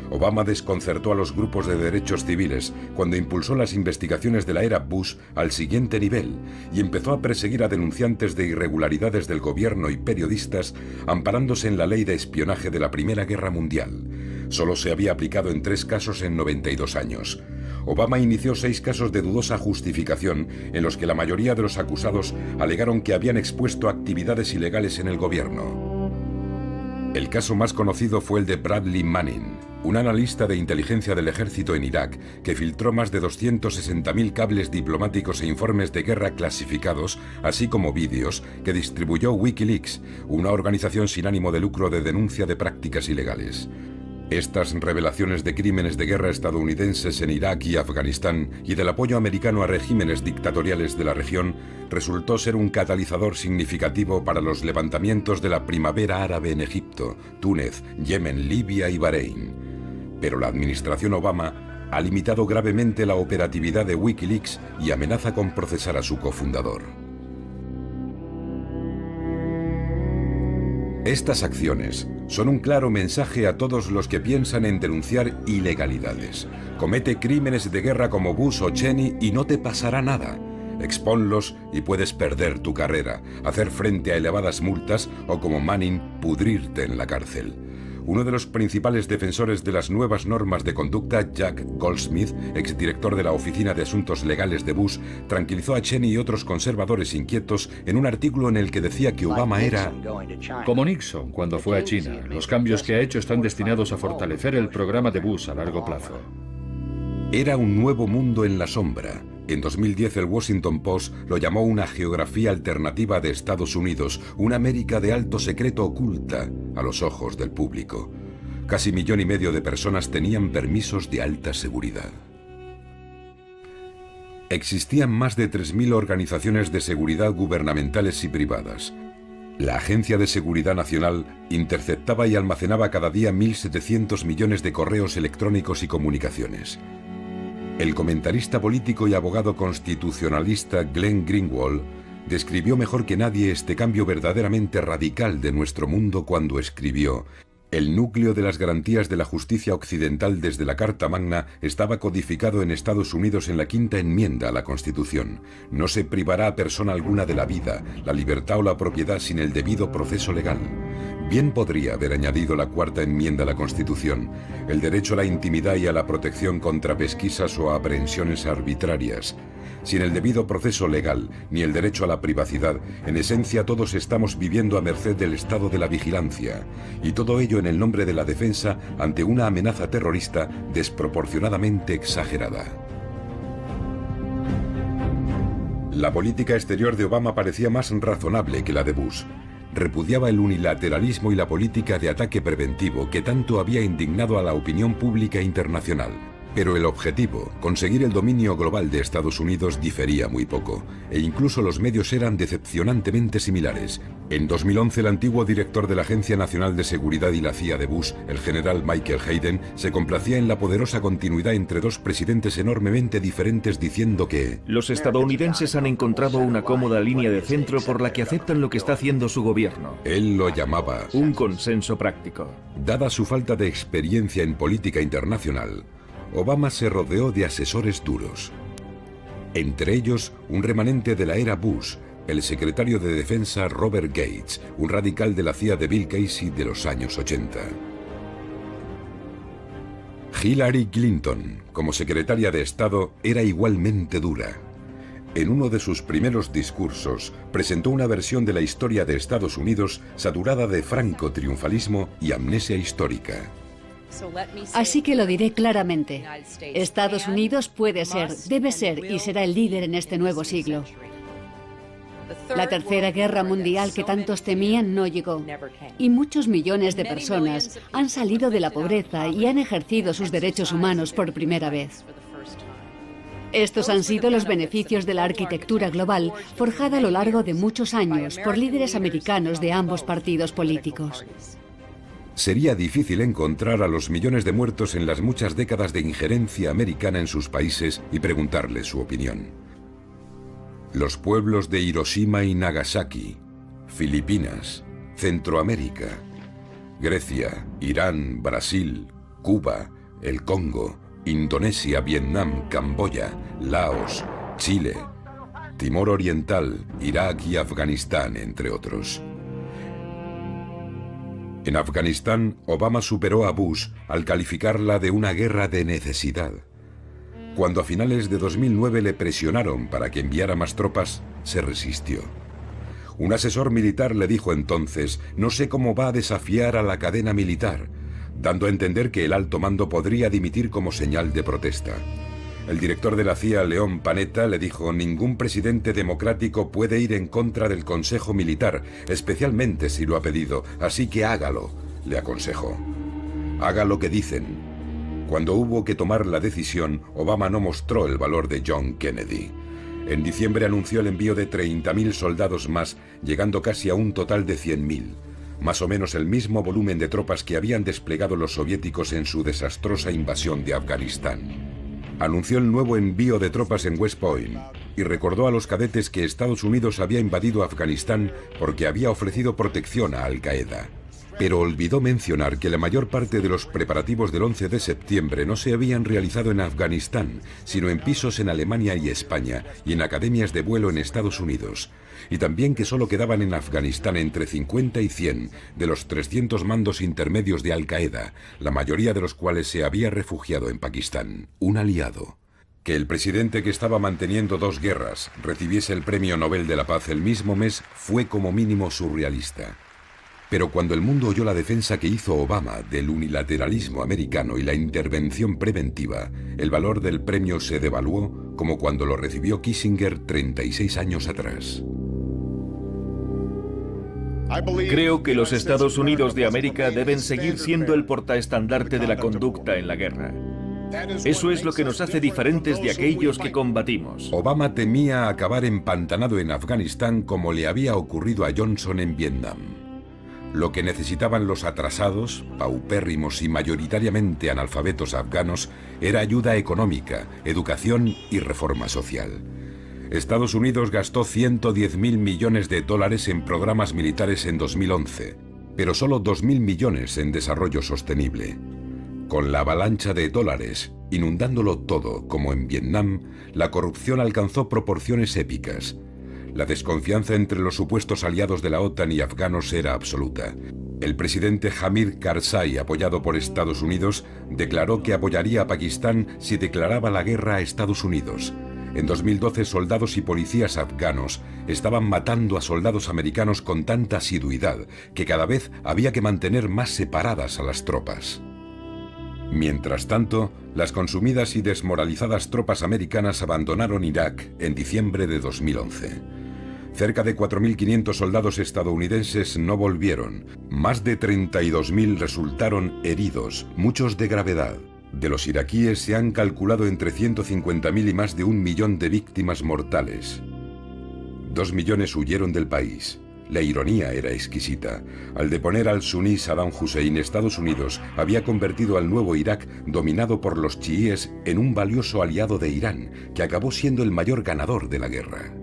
Obama desconcertó a los grupos de derechos civiles cuando impulsó las investigaciones de la era Bush al siguiente nivel y empezó a perseguir a denunciantes de irregularidades del gobierno y periodistas amparándose en la ley de espionaje de la Primera Guerra Mundial. Solo se había aplicado en 3 casos en 92 años. Obama inició 6 casos de dudosa justificación en los que la mayoría de los acusados alegaron que habían expuesto actividades ilegales en el gobierno. El caso más conocido fue el de Bradley Manning, un analista de inteligencia del ejército en Irak que filtró más de 260.000 cables diplomáticos e informes de guerra clasificados, así como vídeos que distribuyó Wikileaks, una organización sin ánimo de lucro de denuncia de prácticas ilegales. Estas revelaciones de crímenes de guerra estadounidenses en Irak y Afganistán y del apoyo americano a regímenes dictatoriales de la región resultó ser un catalizador significativo para los levantamientos de la primavera árabe en Egipto, Túnez, Yemen, Libia y Bahrein. Pero la administración Obama ha limitado gravemente la operatividad de Wikileaks y amenaza con procesar a su cofundador. Estas acciones son un claro mensaje a todos los que piensan en denunciar ilegalidades. Comete crímenes de guerra como Bush o Cheney y no te pasará nada. Expónlos y puedes perder tu carrera, hacer frente a elevadas multas o, como Manning, pudrirte en la cárcel. Uno de los principales defensores de las nuevas normas de conducta, Jack Goldsmith, exdirector de la Oficina de Asuntos Legales de Bush, tranquilizó a Cheney y otros conservadores inquietos en un artículo en el que decía que Obama era como Nixon cuando fue a China. Los cambios que ha hecho están destinados a fortalecer el programa de Bush a largo plazo. Era un nuevo mundo en la sombra. En 2010 el Washington Post lo llamó una geografía alternativa de Estados Unidos, una América de alto secreto oculta a los ojos del público. Casi 1,5 millones de personas tenían permisos de alta seguridad. Existían más de 3.000 organizaciones de seguridad gubernamentales y privadas. La Agencia de Seguridad Nacional interceptaba y almacenaba cada día 1.700 millones de correos electrónicos y comunicaciones. El comentarista político y abogado constitucionalista Glenn Greenwald describió mejor que nadie este cambio verdaderamente radical de nuestro mundo cuando escribió: el núcleo de las garantías de la justicia occidental desde la Carta Magna estaba codificado en Estados Unidos en la quinta enmienda a la Constitución. No se privará a persona alguna de la vida, la libertad o la propiedad sin el debido proceso legal. Bien podría haber añadido la cuarta enmienda a la Constitución, el derecho a la intimidad y a la protección contra pesquisas o aprehensiones arbitrarias. Sin el debido proceso legal, ni el derecho a la privacidad, en esencia todos estamos viviendo a merced del estado de la vigilancia, y todo ello en el nombre de la defensa ante una amenaza terrorista desproporcionadamente exagerada. La política exterior de Obama parecía más razonable que la de Bush. Repudiaba el unilateralismo y la política de ataque preventivo que tanto había indignado a la opinión pública internacional. Pero el objetivo, conseguir el dominio global de Estados Unidos, difería muy poco, e incluso los medios eran decepcionantemente similares. En 2011, el antiguo director de la Agencia Nacional de Seguridad y la CIA de Bush, el general Michael Hayden, se complacía en la poderosa continuidad entre dos presidentes enormemente diferentes, diciendo que los estadounidenses han encontrado una cómoda línea de centro por la que aceptan lo que está haciendo su gobierno. Él lo llamaba un consenso práctico. Dada su falta de experiencia en política internacional, Obama se rodeó de asesores duros. Entre ellos, un remanente de la era Bush, el secretario de Defensa Robert Gates, un radical de la CIA de Bill Casey de los años 80. Hillary Clinton, como secretaria de Estado, era igualmente dura. En uno de sus primeros discursos, presentó una versión de la historia de Estados Unidos saturada de franco-triunfalismo y amnesia histórica. Así que lo diré claramente. Estados Unidos puede ser, debe ser y será el líder en este nuevo siglo. La Tercera Guerra Mundial que tantos temían no llegó, y muchos millones de personas han salido de la pobreza y han ejercido sus derechos humanos por primera vez. Estos han sido los beneficios de la arquitectura global forjada a lo largo de muchos años por líderes americanos de ambos partidos políticos. Sería difícil encontrar a los millones de muertos en las muchas décadas de injerencia americana en sus países y preguntarles su opinión. Los pueblos de Hiroshima y Nagasaki, Filipinas, Centroamérica, Grecia, Irán, Brasil, Cuba, el Congo, Indonesia, Vietnam, Camboya, Laos, Chile, Timor Oriental, Irak y Afganistán, entre otros. En Afganistán, Obama superó a Bush al calificarla de una guerra de necesidad. Cuando a finales de 2009 le presionaron para que enviara más tropas, se resistió. Un asesor militar le dijo entonces: no sé cómo va a desafiar a la cadena militar, dando a entender que el alto mando podría dimitir como señal de protesta. El director de la CIA, Leon Panetta, le dijo: ningún presidente democrático puede ir en contra del Consejo Militar, especialmente si lo ha pedido, así que hágalo, le aconsejó. Haga lo que dicen. Cuando hubo que tomar la decisión, Obama no mostró el valor de John Kennedy. En diciembre anunció el envío de 30.000 soldados más, llegando casi a un total de 100.000. Más o menos el mismo volumen de tropas que habían desplegado los soviéticos en su desastrosa invasión de Afganistán. Anunció el nuevo envío de tropas en West Point y recordó a los cadetes que Estados Unidos había invadido Afganistán porque había ofrecido protección a Al-Qaeda. Pero olvidó mencionar que la mayor parte de los preparativos del 11 de septiembre no se habían realizado en Afganistán, sino en pisos en Alemania y España y en academias de vuelo en Estados Unidos. y también que solo quedaban en Afganistán entre 50 y 100 de los 300 mandos intermedios de Al-Qaeda, la mayoría de los cuales se había refugiado en Pakistán, un aliado. Que el presidente que estaba manteniendo 2 guerras recibiese el Premio Nobel de la Paz el mismo mes fue como mínimo surrealista. Pero cuando el mundo oyó la defensa que hizo Obama del unilateralismo americano y la intervención preventiva, el valor del premio se devaluó como cuando lo recibió Kissinger 36 años atrás. Creo que los Estados Unidos de América deben seguir siendo el portaestandarte de la conducta en la guerra. Eso es lo que nos hace diferentes de aquellos que combatimos. Obama temía acabar empantanado en Afganistán como le había ocurrido a Johnson en Vietnam. Lo que necesitaban los atrasados, paupérrimos y mayoritariamente analfabetos afganos era ayuda económica, educación y reforma social. Estados Unidos gastó 110.000 millones de dólares en programas militares en 2011, pero solo 2.000 millones en desarrollo sostenible. Con la avalancha de dólares, inundándolo todo, como en Vietnam, la corrupción alcanzó proporciones épicas. La desconfianza entre los supuestos aliados de la OTAN y afganos era absoluta. El presidente Hamid Karzai, apoyado por Estados Unidos, declaró que apoyaría a Pakistán si declaraba la guerra a Estados Unidos. En 2012, soldados y policías afganos estaban matando a soldados americanos con tanta asiduidad que cada vez había que mantener más separadas a las tropas. Mientras tanto, las consumidas y desmoralizadas tropas americanas abandonaron Irak en diciembre de 2011. Cerca de 4.500 soldados estadounidenses no volvieron. Más de 32.000 resultaron heridos, muchos de gravedad. De los iraquíes se han calculado entre 150.000 y más de 1 millón de víctimas mortales. 2 millones huyeron del país. La ironía era exquisita. Al deponer al suní Saddam Hussein, Estados Unidos había convertido al nuevo Irak, dominado por los chiíes, en un valioso aliado de Irán, que acabó siendo el mayor ganador de la guerra.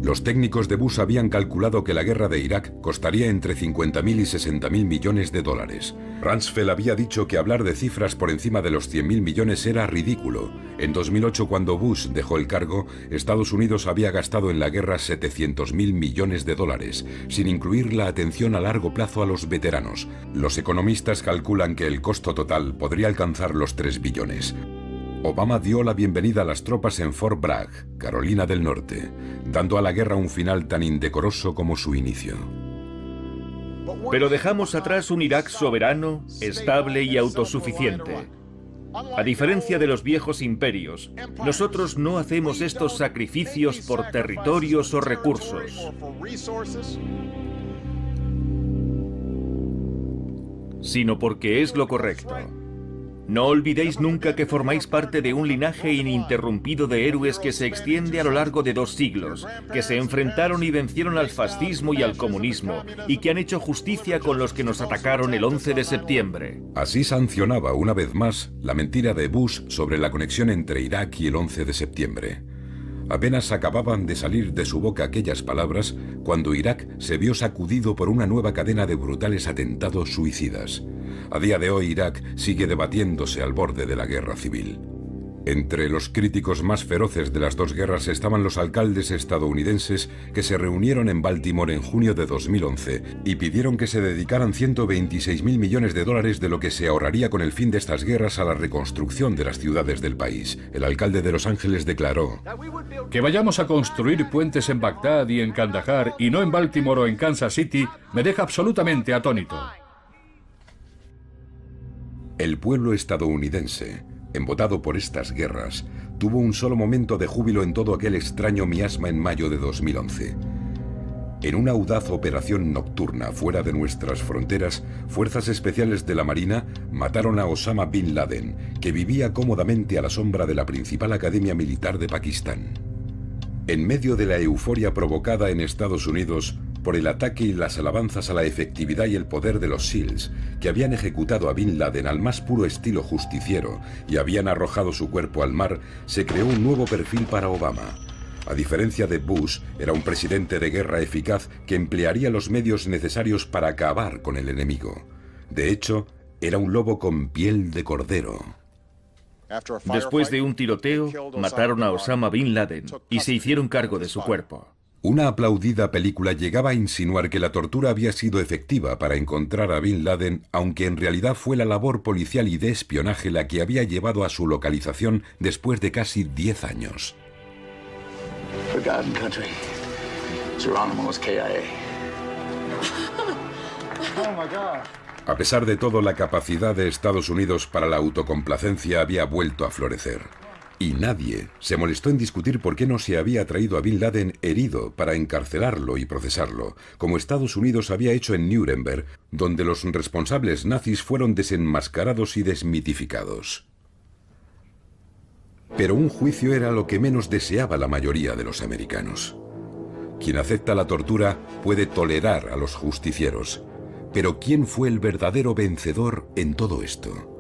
Los técnicos de Bush habían calculado que la guerra de Irak costaría entre 50.000 y 60.000 millones de dólares. Rumsfeld había dicho que hablar de cifras por encima de los 100.000 millones era ridículo. En 2008, cuando Bush dejó el cargo, Estados Unidos había gastado en la guerra 700.000 millones de dólares, sin incluir la atención a largo plazo a los veteranos. Los economistas calculan que el costo total podría alcanzar los 3 billones. Obama dio la bienvenida a las tropas en Fort Bragg, Carolina del Norte, dando a la guerra un final tan indecoroso como su inicio. Pero dejamos atrás un Irak soberano, estable y autosuficiente. A diferencia de los viejos imperios, nosotros no hacemos estos sacrificios por territorios o recursos, sino porque es lo correcto. No olvidéis nunca que formáis parte de un linaje ininterrumpido de héroes que se extiende a lo largo de 2 siglos, que se enfrentaron y vencieron al fascismo y al comunismo, y que han hecho justicia con los que nos atacaron el 11 de septiembre. Así sancionaba una vez más la mentira de Bush sobre la conexión entre Irak y el 11 de septiembre. Apenas acababan de salir de su boca aquellas palabras cuando Irak se vio sacudido por una nueva cadena de brutales atentados suicidas. A día de hoy, Irak sigue debatiéndose al borde de la guerra civil. Entre los críticos más feroces de las 2 guerras estaban los alcaldes estadounidenses que se reunieron en Baltimore en junio de 2011 y pidieron que se dedicaran 126.000 millones de dólares de lo que se ahorraría con el fin de estas guerras a la reconstrucción de las ciudades del país. El alcalde de Los Ángeles declaró: que vayamos a construir puentes en Bagdad y en Kandahar y no en Baltimore o en Kansas City me deja absolutamente atónito. El pueblo estadounidense, embotado por estas guerras, tuvo un solo momento de júbilo en todo aquel extraño miasma en mayo de 2011. En una audaz operación nocturna fuera de nuestras fronteras, fuerzas especiales de la Marina mataron a Osama Bin Laden, que vivía cómodamente a la sombra de la principal academia militar de Pakistán. En medio de la euforia provocada en Estados Unidos por el ataque y las alabanzas a la efectividad y el poder de los SEALs, que habían ejecutado a Bin Laden al más puro estilo justiciero y habían arrojado su cuerpo al mar, se creó un nuevo perfil para Obama. A diferencia de Bush, era un presidente de guerra eficaz que emplearía los medios necesarios para acabar con el enemigo. De hecho, era un lobo con piel de cordero. Después de un tiroteo, mataron a Osama Bin Laden y se hicieron cargo de su cuerpo. Una aplaudida película llegaba a insinuar que la tortura había sido efectiva para encontrar a Bin Laden, aunque en realidad fue la labor policial y de espionaje la que había llevado a su localización después de casi 10 años. Forgotten country. Geronimo's KIA. Oh my God. A pesar de todo, la capacidad de Estados Unidos para la autocomplacencia había vuelto a florecer. Y nadie se molestó en discutir por qué no se había traído a Bin Laden herido para encarcelarlo y procesarlo, como Estados Unidos había hecho en Nuremberg, donde los responsables nazis fueron desenmascarados y desmitificados. Pero un juicio era lo que menos deseaba la mayoría de los americanos. Quien acepta la tortura puede tolerar a los justicieros. Pero ¿quién fue el verdadero vencedor en todo esto?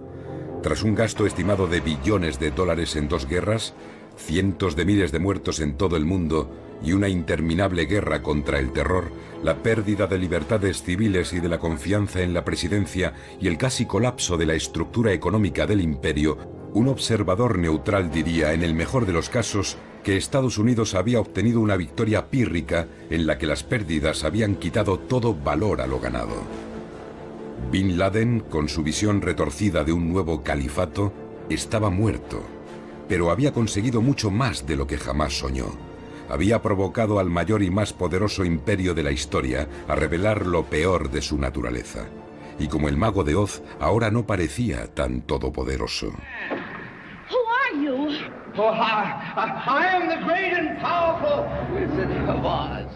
Tras un gasto estimado de billones de dólares en 2 guerras, cientos de miles de muertos en todo el mundo y una interminable guerra contra el terror, la pérdida de libertades civiles y de la confianza en la presidencia y el casi colapso de la estructura económica del imperio, un observador neutral diría, en el mejor de los casos, que Estados Unidos había obtenido una victoria pírrica en la que las pérdidas habían quitado todo valor a lo ganado. Bin Laden, con su visión retorcida de un nuevo califato, estaba muerto, pero había conseguido mucho más de lo que jamás soñó. Había provocado al mayor y más poderoso imperio de la historia a revelar lo peor de su naturaleza. Y como el mago de Oz, ahora no parecía tan todopoderoso. Who are you? Oh, I am the great and powerful Wizard of Oz.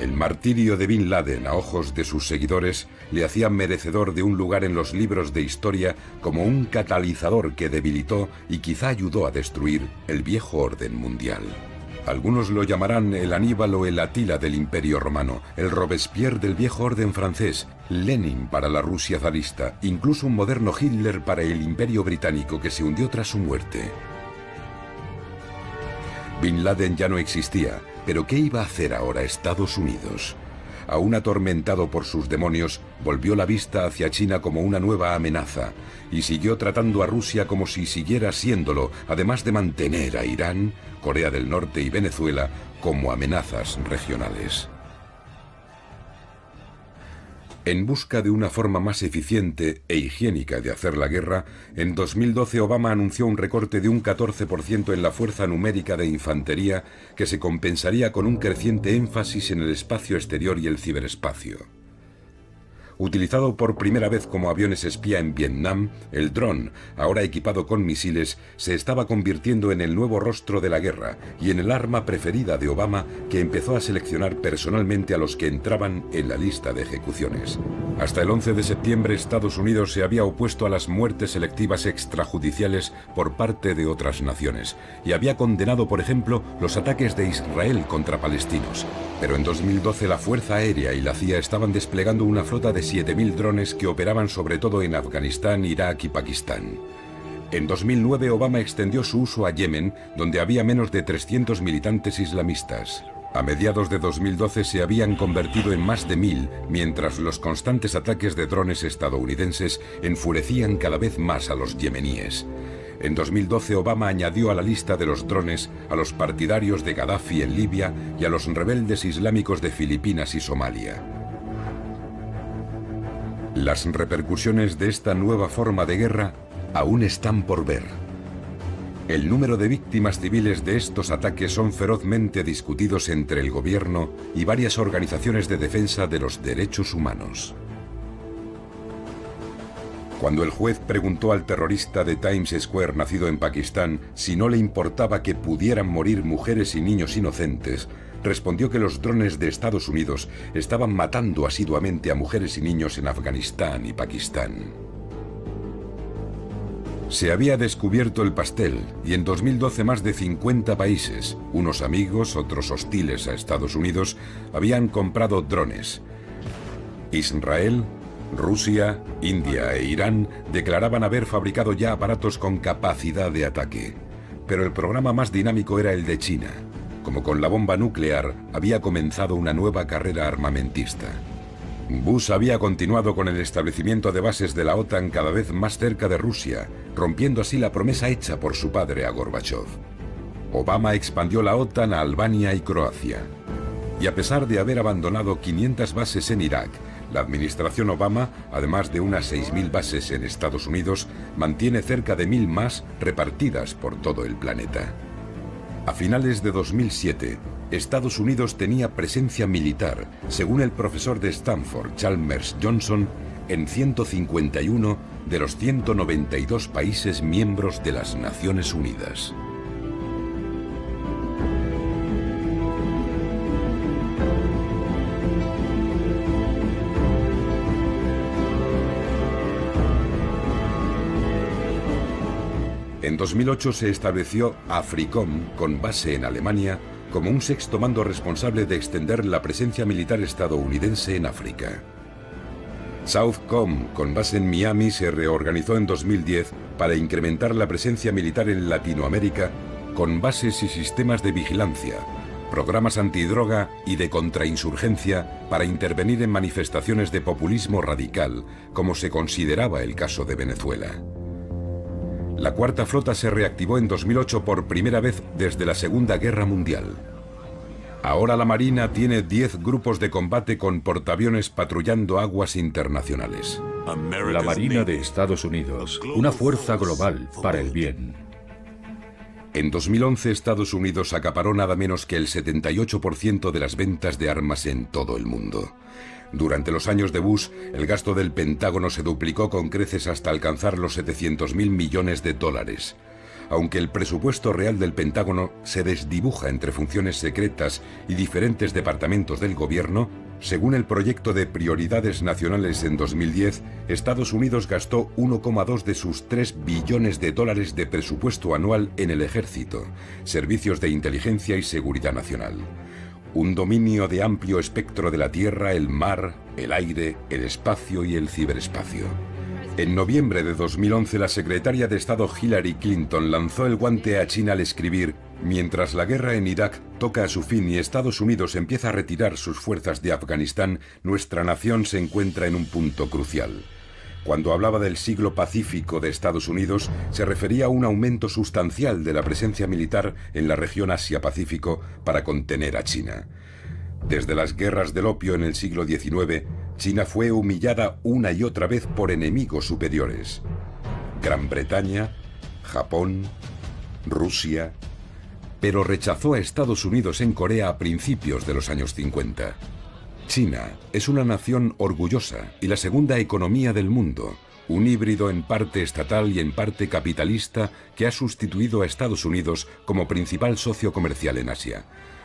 El martirio de Bin Laden a ojos de sus seguidores le hacía merecedor de un lugar en los libros de historia como un catalizador que debilitó y quizá ayudó a destruir el viejo orden mundial. Algunos lo llamarán el Aníbal o el Atila del Imperio Romano, el Robespierre del viejo orden francés, Lenin para la Rusia zarista, incluso un moderno Hitler para el Imperio Británico que se hundió tras su muerte. Bin Laden ya no existía, pero ¿qué iba a hacer ahora Estados Unidos? Aún atormentado por sus demonios, volvió la vista hacia China como una nueva amenaza y siguió tratando a Rusia como si siguiera siéndolo, además de mantener a Irán, Corea del Norte y Venezuela como amenazas regionales. En busca de una forma más eficiente e higiénica de hacer la guerra, en 2012 Obama anunció un recorte de un 14% en la fuerza numérica de infantería que se compensaría con un creciente énfasis en el espacio exterior y el ciberespacio. Utilizado por primera vez como aviones espía en Vietnam, el dron, ahora equipado con misiles, se estaba convirtiendo en el nuevo rostro de la guerra y en el arma preferida de Obama, que empezó a seleccionar personalmente a los que entraban en la lista de ejecuciones. Hasta el 11 de septiembre, Estados Unidos se había opuesto a las muertes selectivas extrajudiciales por parte de otras naciones y había condenado, por ejemplo, los ataques de Israel contra palestinos. Pero en 2012 la Fuerza Aérea y la CIA estaban desplegando una flota de 7.000 drones que operaban sobre todo en Afganistán, Irak y Pakistán. En 2009 Obama extendió su uso a Yemen, donde había menos de 300 militantes islamistas. A mediados de 2012 se habían convertido en más de 1.000, mientras los constantes ataques de drones estadounidenses enfurecían cada vez más a los yemeníes. En 2012 Obama añadió a la lista de los drones a los partidarios de Gaddafi en Libia y a los rebeldes islámicos de Filipinas y Somalia. Las repercusiones de esta nueva forma de guerra aún están por ver. El número de víctimas civiles de estos ataques son ferozmente discutidos entre el gobierno y varias organizaciones de defensa de los derechos humanos. Cuando el juez preguntó al terrorista de Times Square nacido en Pakistán si no le importaba que pudieran morir mujeres y niños inocentes, respondió que los drones de Estados Unidos estaban matando asiduamente a mujeres y niños en Afganistán y Pakistán. Se había descubierto el pastel y en 2012 más de 50 países, unos amigos, otros hostiles a Estados Unidos, habían comprado drones. Israel, Rusia, India e Irán declaraban haber fabricado ya aparatos con capacidad de ataque. Pero el programa más dinámico era el de China. Como con la bomba nuclear, había comenzado una nueva carrera armamentista. Bush había continuado con el establecimiento de bases de la OTAN cada vez más cerca de Rusia, rompiendo así la promesa hecha por su padre a Gorbachov. Obama expandió la OTAN a Albania y Croacia. Y a pesar de haber abandonado 500 bases en Irak, la administración Obama, además de unas 6.000 bases en Estados Unidos, mantiene cerca de 1.000 más repartidas por todo el planeta. A finales de 2007, Estados Unidos tenía presencia militar, según el profesor de Stanford, Chalmers Johnson, en 151 de los 192 países miembros de las Naciones Unidas. En 2008 se estableció AFRICOM, con base en Alemania, como un sexto mando responsable de extender la presencia militar estadounidense en África. SOUTHCOM, con base en Miami, se reorganizó en 2010 para incrementar la presencia militar en Latinoamérica, con bases y sistemas de vigilancia, programas antidroga y de contrainsurgencia para intervenir en manifestaciones de populismo radical, como se consideraba el caso de Venezuela. La Cuarta Flota se reactivó en 2008 por primera vez desde la Segunda Guerra Mundial. Ahora la Marina tiene 10 grupos de combate con portaaviones patrullando aguas internacionales. La Marina de Estados Unidos, una fuerza global para el bien. En 2011 Estados Unidos acaparó nada menos que el 78% de las ventas de armas en todo el mundo. Durante los años de Bush, el gasto del Pentágono se duplicó con creces hasta alcanzar los 700.000 millones de dólares. Aunque el presupuesto real del Pentágono se desdibuja entre funciones secretas y diferentes departamentos del gobierno, según el proyecto de prioridades nacionales en 2010, Estados Unidos gastó 1,2 de sus 3 billones de dólares de presupuesto anual en el ejército, servicios de inteligencia y seguridad nacional. Un dominio de amplio espectro de la tierra, el mar, el aire, el espacio y el ciberespacio. En noviembre de 2011, la secretaria de Estado Hillary Clinton lanzó el guante a China al escribir: mientras la guerra en Irak toca a su fin y Estados Unidos empieza a retirar sus fuerzas de Afganistán, nuestra nación se encuentra en un punto crucial. Cuando hablaba del siglo pacífico de Estados Unidos, se refería a un aumento sustancial de la presencia militar en la región Asia-Pacífico para contener a China. Desde las guerras del opio en el siglo XIX, China fue humillada una y otra vez por enemigos superiores. Gran Bretaña, Japón, Rusia, pero rechazó a Estados Unidos en Corea a principios de los años 50. China es una nación orgullosa y la segunda economía del mundo, un híbrido en parte estatal y en parte capitalista que ha sustituido a Estados Unidos como principal socio comercial en Asia.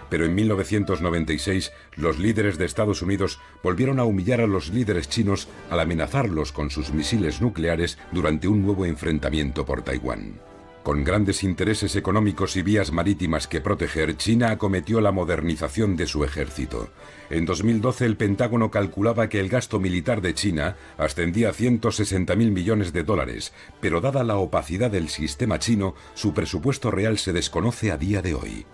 Pero en 1996, los líderes de Estados Unidos volvieron a humillar a los líderes chinos al amenazarlos con sus misiles nucleares durante un nuevo enfrentamiento por Taiwán. Con grandes intereses económicos y vías marítimas que proteger, China acometió la modernización de su ejército. En 2012 el Pentágono calculaba que el gasto militar de China ascendía a 160.000 millones de dólares, pero dada la opacidad del sistema chino, su presupuesto real se desconoce a día de hoy.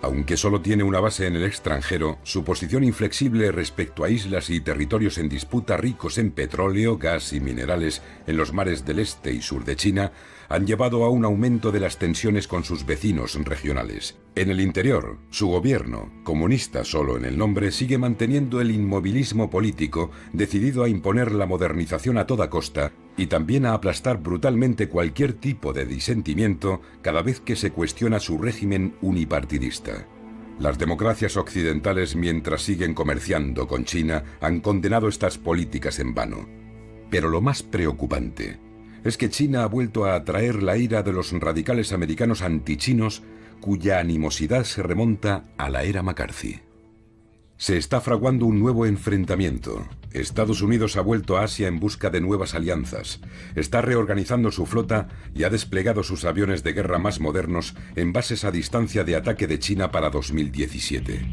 Aunque solo tiene una base en el extranjero, su posición inflexible respecto a islas y territorios en disputa ricos en petróleo, gas y minerales en los mares del este y sur de China han llevado a un aumento de las tensiones con sus vecinos regionales. En el interior, su gobierno, comunista solo en el nombre, sigue manteniendo el inmovilismo político, decidido a imponer la modernización a toda costa y también a aplastar brutalmente cualquier tipo de disentimiento cada vez que se cuestiona su régimen unipartidista. Las democracias occidentales, mientras siguen comerciando con China, han condenado estas políticas en vano. Pero lo más preocupante es que China ha vuelto a atraer la ira de los radicales americanos antichinos, cuya animosidad se remonta a la era McCarthy. Se está fraguando un nuevo enfrentamiento. Estados Unidos ha vuelto a Asia en busca de nuevas alianzas, está reorganizando su flota y ha desplegado sus aviones de guerra más modernos en bases a distancia de ataque de China para 2017.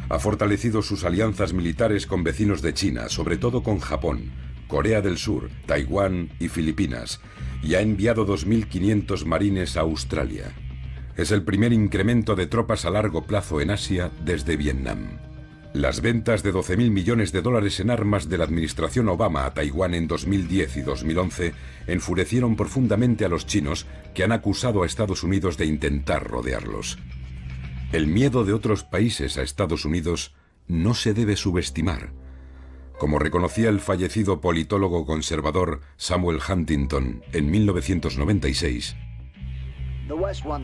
Ha fortalecido sus alianzas militares con vecinos de China, sobre todo con Japón, Corea del Sur, Taiwán y Filipinas, y ha enviado 2.500 marines a Australia. Es el primer incremento de tropas a largo plazo en Asia desde Vietnam. Las ventas de 12.000 millones de dólares en armas de la administración Obama a Taiwán en 2010 y 2011 enfurecieron profundamente a los chinos, que han acusado a Estados Unidos de intentar rodearlos. El miedo de otros países a Estados Unidos no se debe subestimar. Como reconocía el fallecido politólogo conservador Samuel Huntington en 1996,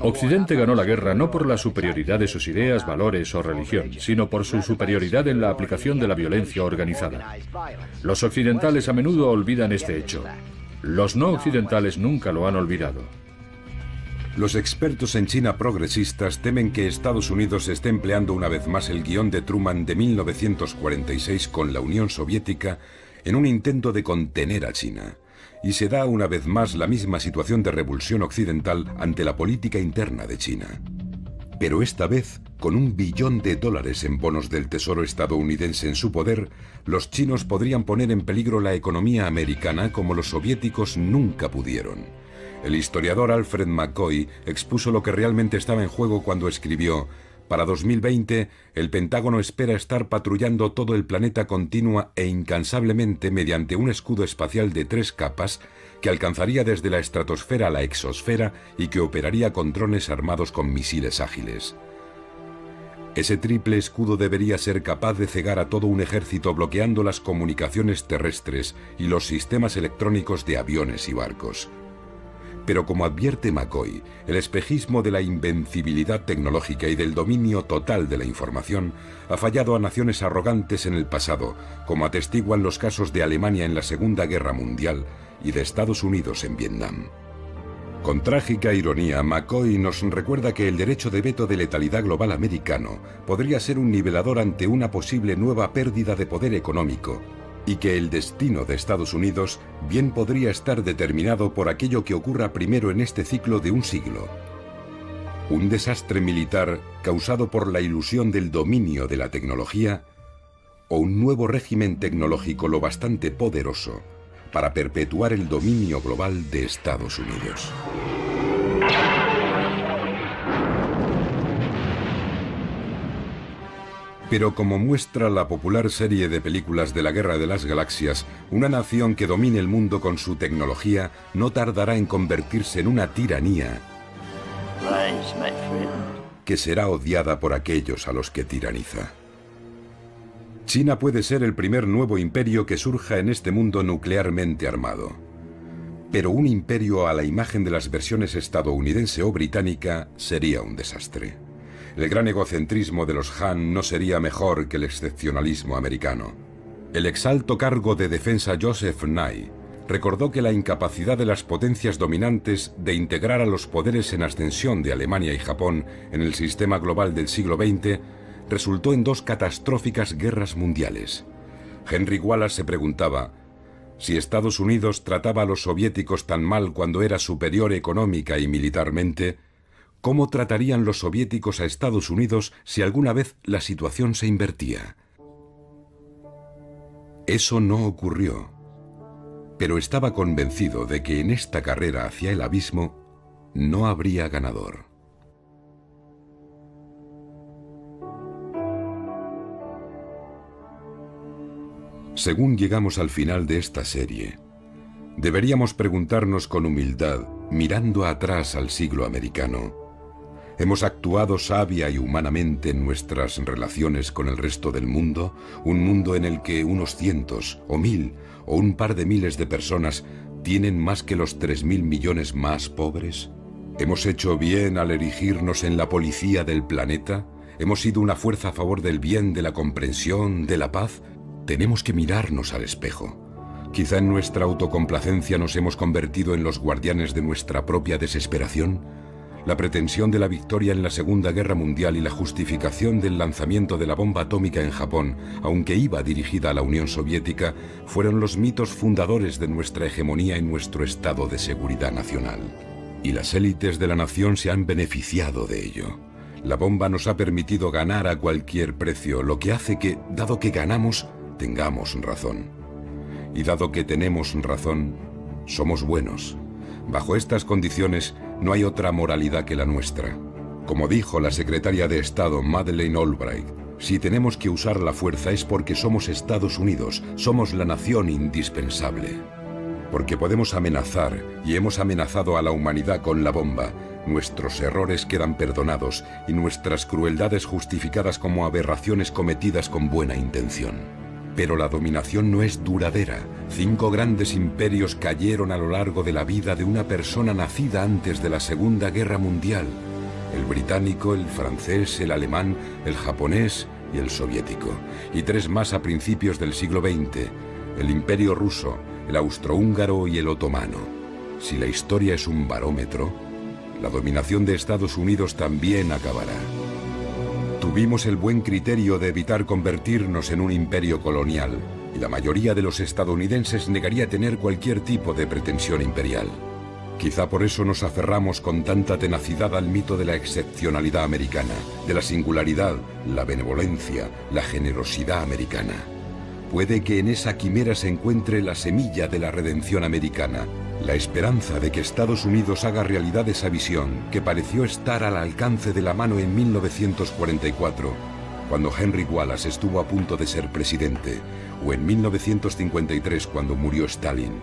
Occidente ganó la guerra no por la superioridad de sus ideas, valores o religión, sino por su superioridad en la aplicación de la violencia organizada. Los occidentales a menudo olvidan este hecho. Los no occidentales nunca lo han olvidado. Los expertos en China progresistas temen que Estados Unidos esté empleando una vez más el guión de Truman de 1946 con la Unión Soviética en un intento de contener a China. Y se da una vez más la misma situación de revulsión occidental ante la política interna de China. Pero esta vez, con $1 billón en bonos del Tesoro estadounidense en su poder, los chinos podrían poner en peligro la economía americana como los soviéticos nunca pudieron. El historiador Alfred McCoy expuso lo que realmente estaba en juego cuando escribió: para 2020, el Pentágono espera estar patrullando todo el planeta continua e incansablemente mediante un escudo espacial de 3 capas que alcanzaría desde la estratosfera a la exosfera y que operaría con drones armados con misiles ágiles. Ese triple escudo debería ser capaz de cegar a todo un ejército bloqueando las comunicaciones terrestres y los sistemas electrónicos de aviones y barcos. Pero como advierte McCoy, el espejismo de la invencibilidad tecnológica y del dominio total de la información ha fallado a naciones arrogantes en el pasado, como atestiguan los casos de Alemania en la Segunda Guerra Mundial y de Estados Unidos en Vietnam. Con trágica ironía, McCoy nos recuerda que el derecho de veto de letalidad global americano podría ser un nivelador ante una posible nueva pérdida de poder económico, y que el destino de Estados Unidos bien podría estar determinado por aquello que ocurra primero en este ciclo de un siglo. Un desastre militar causado por la ilusión del dominio de la tecnología, o un nuevo régimen tecnológico lo bastante poderoso para perpetuar el dominio global de Estados Unidos. Pero como muestra la popular serie de películas de la Guerra de las Galaxias, una nación que domine el mundo con su tecnología no tardará en convertirse en una tiranía que será odiada por aquellos a los que tiraniza. China puede ser el primer nuevo imperio que surja en este mundo nuclearmente armado. Pero un imperio a la imagen de las versiones estadounidense o británica sería un desastre. El gran egocentrismo de los Han no sería mejor que el excepcionalismo americano. El exalto cargo de defensa Joseph Nye recordó que la incapacidad de las potencias dominantes de integrar a los poderes en ascensión de Alemania y Japón en el sistema global del siglo XX resultó en 2 catastróficas guerras mundiales. Henry Wallace se preguntaba: si Estados Unidos trataba a los soviéticos tan mal cuando era superior económica y militarmente, ¿cómo tratarían los soviéticos a Estados Unidos si alguna vez la situación se invertía? Eso no ocurrió, pero estaba convencido de que en esta carrera hacia el abismo no habría ganador. Según llegamos al final de esta serie, deberíamos preguntarnos con humildad, mirando atrás al siglo americano: ¿hemos actuado sabia y humanamente en nuestras relaciones con el resto del mundo? Un mundo en el que unos cientos, o 1000, o un par de miles de personas tienen más que los 3.000 millones más pobres. ¿Hemos hecho bien al erigirnos en la policía del planeta? ¿Hemos sido una fuerza a favor del bien, de la comprensión, de la paz? Tenemos que mirarnos al espejo. Quizá en nuestra autocomplacencia nos hemos convertido en los guardianes de nuestra propia desesperación. La pretensión de la victoria en la Segunda Guerra Mundial y la justificación del lanzamiento de la bomba atómica en Japón, aunque iba dirigida a la Unión Soviética, fueron los mitos fundadores de nuestra hegemonía en nuestro estado de seguridad nacional. Y las élites de la nación se han beneficiado de ello. La bomba nos ha permitido ganar a cualquier precio, lo que hace que, dado que ganamos, tengamos razón. Y dado que tenemos razón, somos buenos. Bajo estas condiciones, no hay otra moralidad que la nuestra. Como dijo la secretaria de Estado Madeleine Albright, si tenemos que usar la fuerza es porque somos Estados Unidos, somos la nación indispensable. Porque podemos amenazar, y hemos amenazado a la humanidad con la bomba, Nuestros errores quedan perdonados y nuestras crueldades justificadas como aberraciones cometidas con buena intención. Pero la dominación no es duradera. 5 grandes imperios cayeron a lo largo de la vida de una persona nacida antes de la Segunda Guerra Mundial. El británico, el francés, el alemán, el japonés y el soviético. Y 3 más a principios del siglo XX. El imperio ruso, el austrohúngaro y el otomano. Si la historia es un barómetro, la dominación de Estados Unidos también acabará. Tuvimos el buen criterio de evitar convertirnos en un imperio colonial, y la mayoría de los estadounidenses negaría tener cualquier tipo de pretensión imperial. Quizá por eso nos aferramos con tanta tenacidad al mito de la excepcionalidad americana, de la singularidad, la benevolencia, la generosidad americana. Puede que en esa quimera se encuentre la semilla de la redención americana, la esperanza de que Estados Unidos haga realidad esa visión que pareció estar al alcance de la mano en 1944, cuando Henry Wallace estuvo a punto de ser presidente, o en 1953 cuando murió Stalin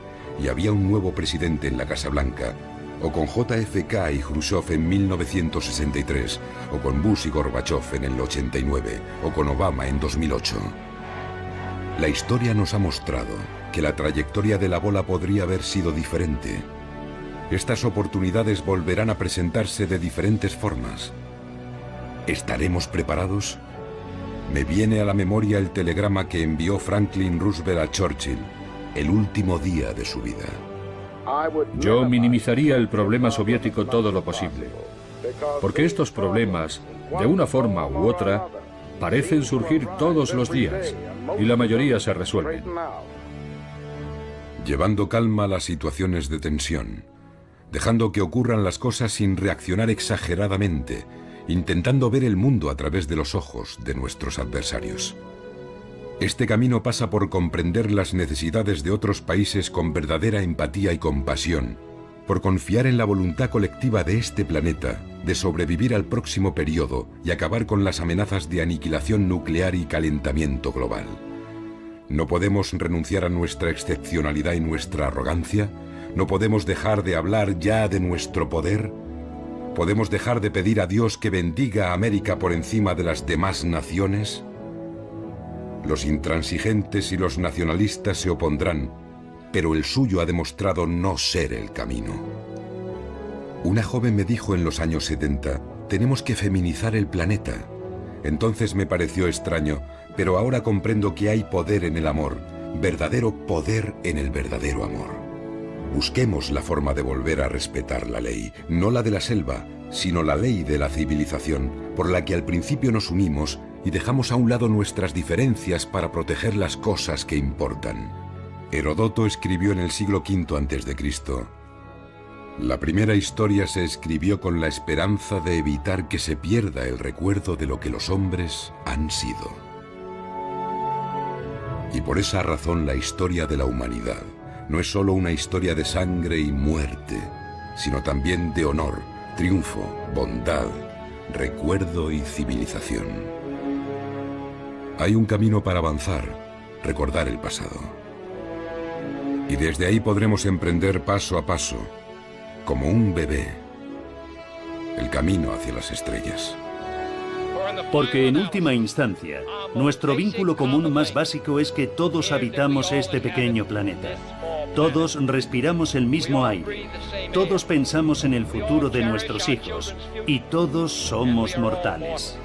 y había un nuevo presidente en la Casa Blanca, o con JFK y Khrushchev en 1963, o con Bush y Gorbachev en el 89, o con Obama en 2008. La historia nos ha mostrado que la trayectoria de la bola podría haber sido diferente. Estas oportunidades volverán a presentarse de diferentes formas. ¿Estaremos preparados? Me viene a la memoria el telegrama que envió Franklin Roosevelt a Churchill el último día de su vida. Yo minimizaría el problema soviético todo lo posible, porque estos problemas, de una forma u otra, parecen surgir todos los días, y la mayoría se resuelven. Llevando calma a las situaciones de tensión, dejando que ocurran las cosas sin reaccionar exageradamente, intentando ver el mundo a través de los ojos de nuestros adversarios. Este camino pasa por comprender las necesidades de otros países con verdadera empatía y compasión, por confiar en la voluntad colectiva de este planeta de sobrevivir al próximo periodo y acabar con las amenazas de aniquilación nuclear y calentamiento global. ¿No podemos renunciar a nuestra excepcionalidad y nuestra arrogancia? ¿No podemos dejar de hablar ya de nuestro poder? ¿Podemos dejar de pedir a Dios que bendiga a América por encima de las demás naciones? Los intransigentes y los nacionalistas se opondrán, pero el suyo ha demostrado no ser el camino. Una joven me dijo en los años 70, tenemos que feminizar el planeta. Entonces me pareció extraño, pero ahora comprendo que hay poder en el amor, verdadero poder en el verdadero amor. Busquemos la forma de volver a respetar la ley, no la de la selva, sino la ley de la civilización, por la que al principio nos unimos y dejamos a un lado nuestras diferencias para proteger las cosas que importan. Heródoto escribió en el siglo V a.C., la primera historia se escribió con la esperanza de evitar que se pierda el recuerdo de lo que los hombres han sido. Y por esa razón la historia de la humanidad no es solo una historia de sangre y muerte, sino también de honor, triunfo, bondad, recuerdo y civilización. Hay un camino para avanzar, recordar el pasado. Y desde ahí podremos emprender paso a paso, como un bebé, el camino hacia las estrellas. Porque en última instancia, nuestro vínculo común más básico es que todos habitamos este pequeño planeta. Todos respiramos el mismo aire. Todos pensamos en el futuro de nuestros hijos. Y todos somos mortales.